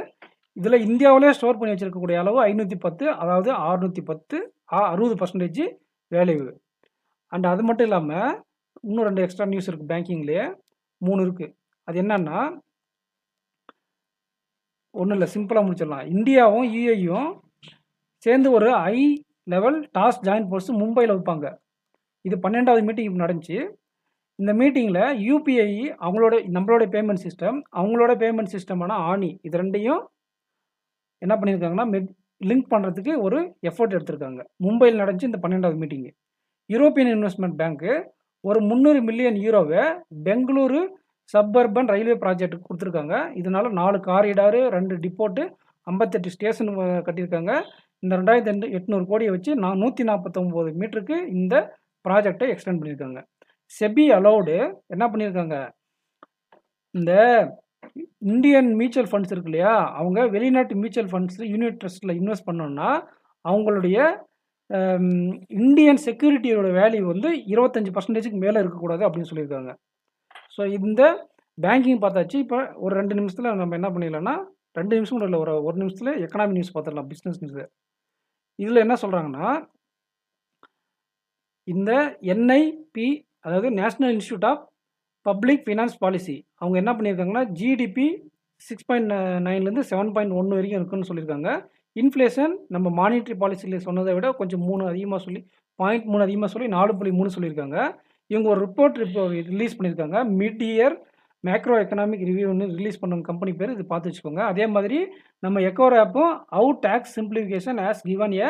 Speaker 1: இதில் இந்தியாவிலே ஸ்டோர் பண்ணி வச்சிருக்கக்கூடிய அளவு 510, அதாவது 610 60% வேல்யூ. அண்ட் அது மட்டும் இல்லாமல் இன்னும் 2 எக்ஸ்ட்ரா நியூஸ் இருக்குது, பேங்கிங்லேயே 3 இருக்குது. அது என்னன்னா ஒன்றும் இல்லை, சிம்பிளாக முடிச்சிடலாம். இந்தியாவும் யுஏயும் சேர்ந்து ஒரு high level task joint force மும்பையில் வைப்பாங்க. இது 12வது மீட்டிங் இப்போ நடந்துச்சு. இந்த மீட்டிங்கில் யூபிஐ நம்மளோட பேமெண்ட் சிஸ்டம், அவங்களோட பேமெண்ட் சிஸ்டமான ஆனி, இது ரெண்டையும் என்ன பண்ணியிருக்காங்கன்னா லிங்க் பண்ணுறதுக்கு ஒரு எஃபர்ட் எடுத்திருக்காங்க. மும்பையில் நடந்துச்சு இந்த 12வது மீட்டிங்கு. யூரோப்பியன் இன்வெஸ்ட்மெண்ட் பேங்க்கு ஒரு 300 மில்லியன் யூரோவை பெங்களூரு சப்பர்பன் ரயில்வே ப்ராஜெக்ட்டுக்கு கொடுத்துருக்காங்க. இதனால 4 காரிடாரு, 2 டிப்போட்டு, 58 ஸ்டேஷன் கட்டியிருக்காங்க. இந்த 2800 கோடியை வச்சு 149 மீட்டருக்கு இந்த ப்ராஜெக்டை எக்ஸ்டெண்ட் பண்ணியிருக்காங்க. செபி அலௌடு என்ன பண்ணியிருக்காங்க, இந்த இந்தியன் மியூச்சுவல் ஃபண்ட்ஸ் இருக்கு இல்லையா, அவங்க வெளிநாட்டு மியூச்சுவல் ஃபண்ட்ஸ் யூனிட் ட்ரஸ்ட்டில் இன்வெஸ்ட் பண்ணோன்னா அவங்களுடைய இந்தியன் செக்யூரிட்டியோட வேல்யூ வந்து 25%க்கு மேலே இருக்கக்கூடாது அப்படின்னு சொல்லியிருக்காங்க. ஸோ இந்த பேங்கிங் பார்த்தாச்சு. இப்போ ஒரு 2 நிமிஷத்தில் நம்ம என்ன பண்ணிடலாம்னா, 2 நிமிஷம் கூட இல்லை, ஒரு நிமிஷத்தில் எக்கனாமி நியூஸ் பார்த்துடலாம், பிஸ்னஸ் நியூஸு. இதில் என்ன சொல்கிறாங்கன்னா, இந்த என்ஐபி அதாவது national institute of public finance policy அவங்க என்ன பண்ணியிருக்காங்கன்னா ஜிடிபி 6.9லேருந்து 7.1 வரைக்கும் இருக்குன்னு சொல்லியிருக்காங்க. இன்ஃப்ளேஷன் நம்ம மானிட்டரி பாலிசியில் சொன்னதை விட கொஞ்சம் 3 அதிகமாக சொல்லி 0.3 அதிகமாக சொல்லி 4.3 சொல்லியிருக்காங்க. இவங்க ஒரு ரிப்போர்ட் ரிலீஸ் பண்ணியிருக்காங்க. மிட் இயர் மேக்ரோ எக்கனாமிக் ரிவ்யூன்னு ரிலீஸ் பண்ண கம்பெனி பேர், இது பார்த்து வச்சுக்கோங்க. அதே மாதிரி நம்ம எக்கோர் ஆப்பும் how tax simplification has given a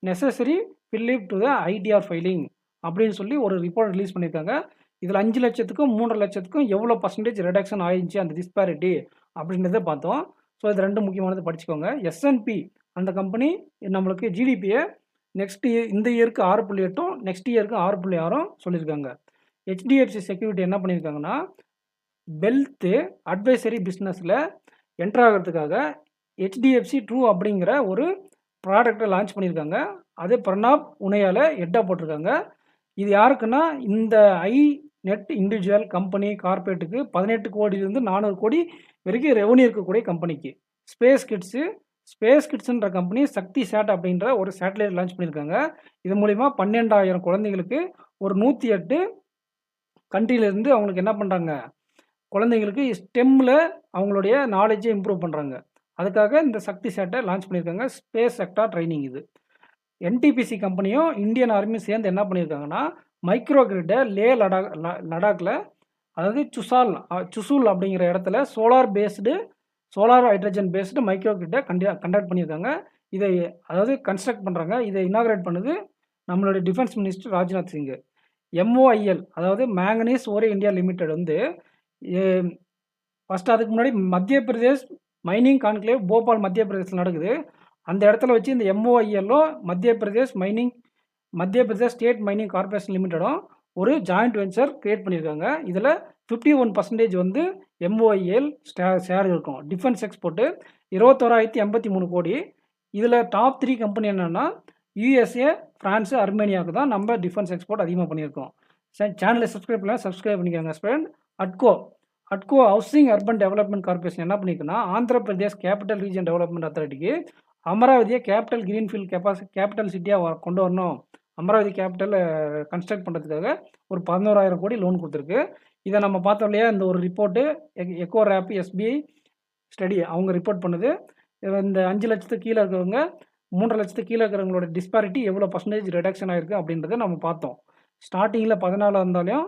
Speaker 1: necessary fillip to the ITR filing அப்படின்னு சொல்லி ஒரு ரிப்போர்ட் ரிலீஸ் பண்ணியிருக்காங்க. இதில் 5 லட்சத்துக்கும் 3 லட்சத்துக்கும் எவ்வளோ பர்சன்டேஜ் ரிடக்ஷன் ஆயிடுச்சு அந்த டிஸ்பாரிட்டி அப்படின்றத பார்த்தோம். ஸோ இது 2 முக்கியமானது படிச்சுக்கோங்க. எஸ்என்பி அந்த கம்பெனி நம்மளுக்கு ஜிடிபியை நெக்ஸ்ட் இயர் இந்த இயருக்கு 6.8 நெக்ஸ்ட் இயருக்கு 6.6 சொல்லியிருக்காங்க. ஹெச்டிஎஃப்சி செக்யூரிட்டி என்ன பண்ணியிருக்காங்கன்னா வெல்த்து அட்வைசரி பிஸ்னஸில் என்டர் ஆகிறதுக்காக ஹெச்டிஎஃப்சி ட்ரூ அப்படிங்கிற ஒரு ப்ராடக்டை லான்ச் பண்ணியிருக்காங்க. அது பிரணாப் உனையால் ஹெட்டாக போட்டிருக்காங்க. இது யாருக்குன்னா இந்த ஐ நெட் இண்டிவிஜுவல் கம்பெனி கார்பரேட்டுக்கு 18 கோடியிலிருந்து 400 கோடி வரைக்கும் ரெவன்யூ இருக்கக்கூடிய கம்பெனிக்கு. ஸ்பேஸ் கிட்ஸ்ன்ற கம்பெனி சக்தி சேட் அப்படின்ற ஒரு சேட்டலைட் லான்ச் பண்ணியிருக்காங்க. இது மூலிமா 12,000 குழந்தைங்களுக்கு ஒரு 108 கண்ட்ரியிலேருந்து அவங்களுக்கு என்ன பண்ணுறாங்க, குழந்தைங்களுக்கு ஸ்டெம்மில் அவங்களுடைய நாலேஜை இம்ப்ரூவ் பண்ணுறாங்க. அதுக்காக இந்த சக்தி சேட்டை லான்ச் பண்ணியிருக்காங்க. ஸ்பேஸ் செக்டார் ட்ரைனிங் இது. என்டிபிசி கம்பெனியும் இந்தியன் ஆர்மியும் சேர்ந்து என்ன பண்ணியிருக்காங்கன்னா மைக்ரோ கிரிட்டை லடாக்கில் அதாவது சுசூல் அப்படிங்கிற இடத்துல சோலார் ஹைட்ரஜன் பேஸ்டு மைக்ரோ கிரிட்டை கண்டக்ட் பண்ணியிருக்காங்க. இதை அதாவது கன்ஸ்ட்ரக்ட் பண்ணுறாங்க. இதை இனாகிரேட் பண்ணது நம்மளுடைய defence minister Rajnath Singh. MOIL அதாவது மேங்கனீஸ் ஓரே இந்தியா லிமிடெட் வந்து ஃபஸ்ட்டு அதுக்கு முன்னாடி மத்திய பிரதேஷ் மைனிங் கான்க்ளேவ் போபால் மத்திய பிரதேசில் நடக்குது. அந்த இடத்துல வச்சு இந்த எம்ஓஐஎல்லும் Madhya Pradesh state mining corporation லிமிட்டடும் ஒரு ஜாயிண்ட் வெஞ்சர் கிரியேட் பண்ணியிருக்காங்க. இதில் 51% வந்து எம்ஓஐஎல் ஷேர் இருக்கும். டிஃபென்ஸ் எக்ஸ்போர்ட்டு 21,083 கோடி. இதில் டாப் 3 கம்பெனி என்னென்னா யூஎஸ்ஏ, ஃப்ரான்ஸு, அர்மேனியாவுக்கு தான் நம்ம டிஃபென்ஸ் எக்ஸ்போர்ட் அதிகமாக பண்ணியிருக்கோம். சேனலை சப்ஸ்கிரைப் பண்ணிக்கோங்க ஃப்ரெண்ட். அட்கோ ஹவுசிங் அர்பன் டெவலப்மெண்ட் கார்பரேஷன் என்ன பண்ணியிருக்குன்னா Andhra Pradesh capital region development அத்தாரிட்டிக்கு அமராவதியை கேபிட்டல் கிரீன்ஃபீல்ட் கேபிட்டல் சிட்டியாக கொண்டு வரணும், அமராவதி கேபிட்டல் கன்ஸ்ட்ரக்ட் பண்ணுறதுக்காக ஒரு 11,000 கோடி லோன் கொடுத்துருக்கு. இதை நம்ம பார்த்தோம் இல்லையா, இந்த ஒரு report eco wrap SBI study அவங்க ரிப்போர்ட் பண்ணுது. இந்த 5 லட்சத்துக்கு கீழே இருக்கிறவங்க 3 லட்சத்துக்கு கீழே இருக்கிறவங்களோட டிஸ்பாரிட்டி எவ்வளோ பர்சன்டேஜ் ரிடக்ஷன் ஆகிருக்கு அப்படின்றத நம்ம பார்த்தோம். ஸ்டார்டிங்கில் 14 இருந்தாலும்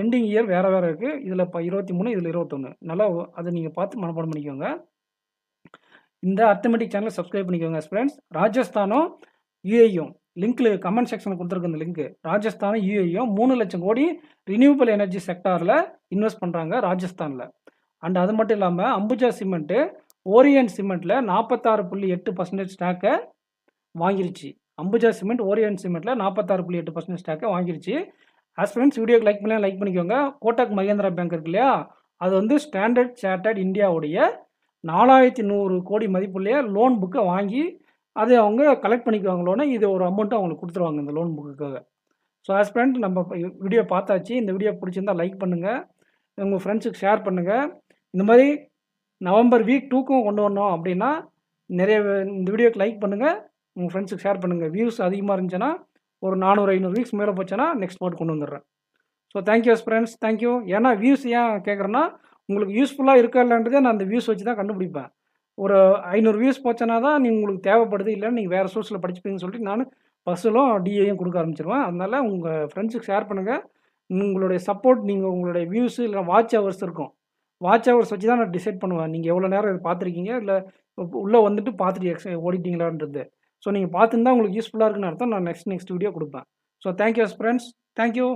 Speaker 1: எண்டிங் இயர் வேறு இருக்குது. இதில் 23, இதில் 21. நல்லா அதை நீங்கள் பார்த்து மனப்பாடம் பண்ணிக்கோங்க. இந்த அர்த்தமெட்டிக் சேனலை சப்ஸ்கிரைப் பண்ணிக்கோங்க ஃப்ரெண்ட்ஸ். ராஜஸ்தானும் யுஏயும் லிங்க்ல கமெண்ட் செக்ஷனில் கொடுத்துருக்கு இந்த லிங்க். ராஜஸ்தானும் யுஏயும் 3 லட்சம் கோடி ரினியூவபிள் எனர்ஜி செக்டாரில் இன்வெஸ்ட் பண்ணுறாங்க ராஜஸ்தானில். அண்ட் அது மட்டும் இல்லாமல் அம்புஜா சிமெண்ட்டு ஓரியன்ட் சிமெண்ட்டில் 46.8% ஸ்டாக்கை வாங்கிருச்சு. அம்புஜா சிமெண்ட், ஓரியன்ட் சிமெண்ட்ல 46.8% ஸ்டாக்க வாங்கிருச்சு. ஃப்ரெண்ட்ஸ் வீடியோக்கு லைக் பண்ணிக்கோங்க. கோட்டக் மஹிந்திரா பேங்க் இருக்கு இல்லையா? அது வந்து ஸ்டாண்டர்ட் சார்ட்டர்ட் இந்தியாவுடைய 4100 கோடி மதிப்புள்ள லோன் புக்க வாங்கி, அதை அவங்க கலெக்ட் பண்ணிக்குவாங்க லோன. இது ஒரு அமௌண்ட் அவங்களுக்கு குடுத்துருவாங்க இந்த லோன் புக்குக்காக. ஸோ ஃப்ரெண்ட் நம்ம வீடியோ பார்த்தாச்சு. இந்த வீடியோ பிடிச்சிருந்தா லைக் பண்ணுங்க. உங்க ஃப்ரெண்ட்ஸுக்கு ஷேர் பண்ணுங்க. இந்த மாரி நவம்பர் வீக் 2க்கும் கொண்டு வரணும் அப்படின்னா, நிறைய இந்த வீடியோக்கு லைக் பண்ணுங்க. உங்க ஃப்ரெண்ட்ஸுக்கு ஷேர் பண்ணுங்க. வியூஸ் அதிகமா இருந்துச்சுன்னா, ஒரு 400, 500 வியூஸ் மேல போச்சுன்னா, நெக்ஸ்ட் பார்ட் கொண்டு வந்துடுறேன். So thank you friends. Thank you. ஏன்னா வியூஸ் ஏன் கேட்குறேன்னா, உங்களுக்கு யூஸ்ஃபுல்லா இருக்கா இல்லைன்றதே நான் அந்த வியூஸ் வச்சு தான் கண்டுபிடிப்பேன். ஒரு 500 வியூஸ் போச்சுன்னா தான் உங்களுக்கு தேவைப்படுது. இல்லைன்னா நீங்க வேற சோர்ஸ்ல படிச்சுப்பீங்கன்னு சொல்லிட்டு நானு பஸ்ஸும், டிஏயும் குடுக்க ஆரம்பிச்சுருவேன். அதனால உங்க ஃப்ரெண்ட்ஸுக்கு ஷேர் பண்ணுங்க. உங்களுடைய சப்போர்ட் நீங்க உங்களுடைய வியூஸ் இல்ல வாட்ச் ஹவர்ஸ் இருக்கும். வாட்ச் ஹவர்ஸ் வச்சு தான் நான் டிசைட் பண்ணுவேன். நீங்க எவ்வளோ நேரம் இத பார்த்துருக்கீங்க, இல்ல உள்ள வந்துட்டு பார்த்துட்டு ஓடிட்டீங்களான்றது. ஸோ நீங்க பார்த்துருந்தா உங்களுக்கு யூஸ்ஃபுல்லா இருக்குன்னு அர்த்தம். நான் நெக்ஸ்ட் வீடியோ குடுப்பேன். So thank you friends. Thank you.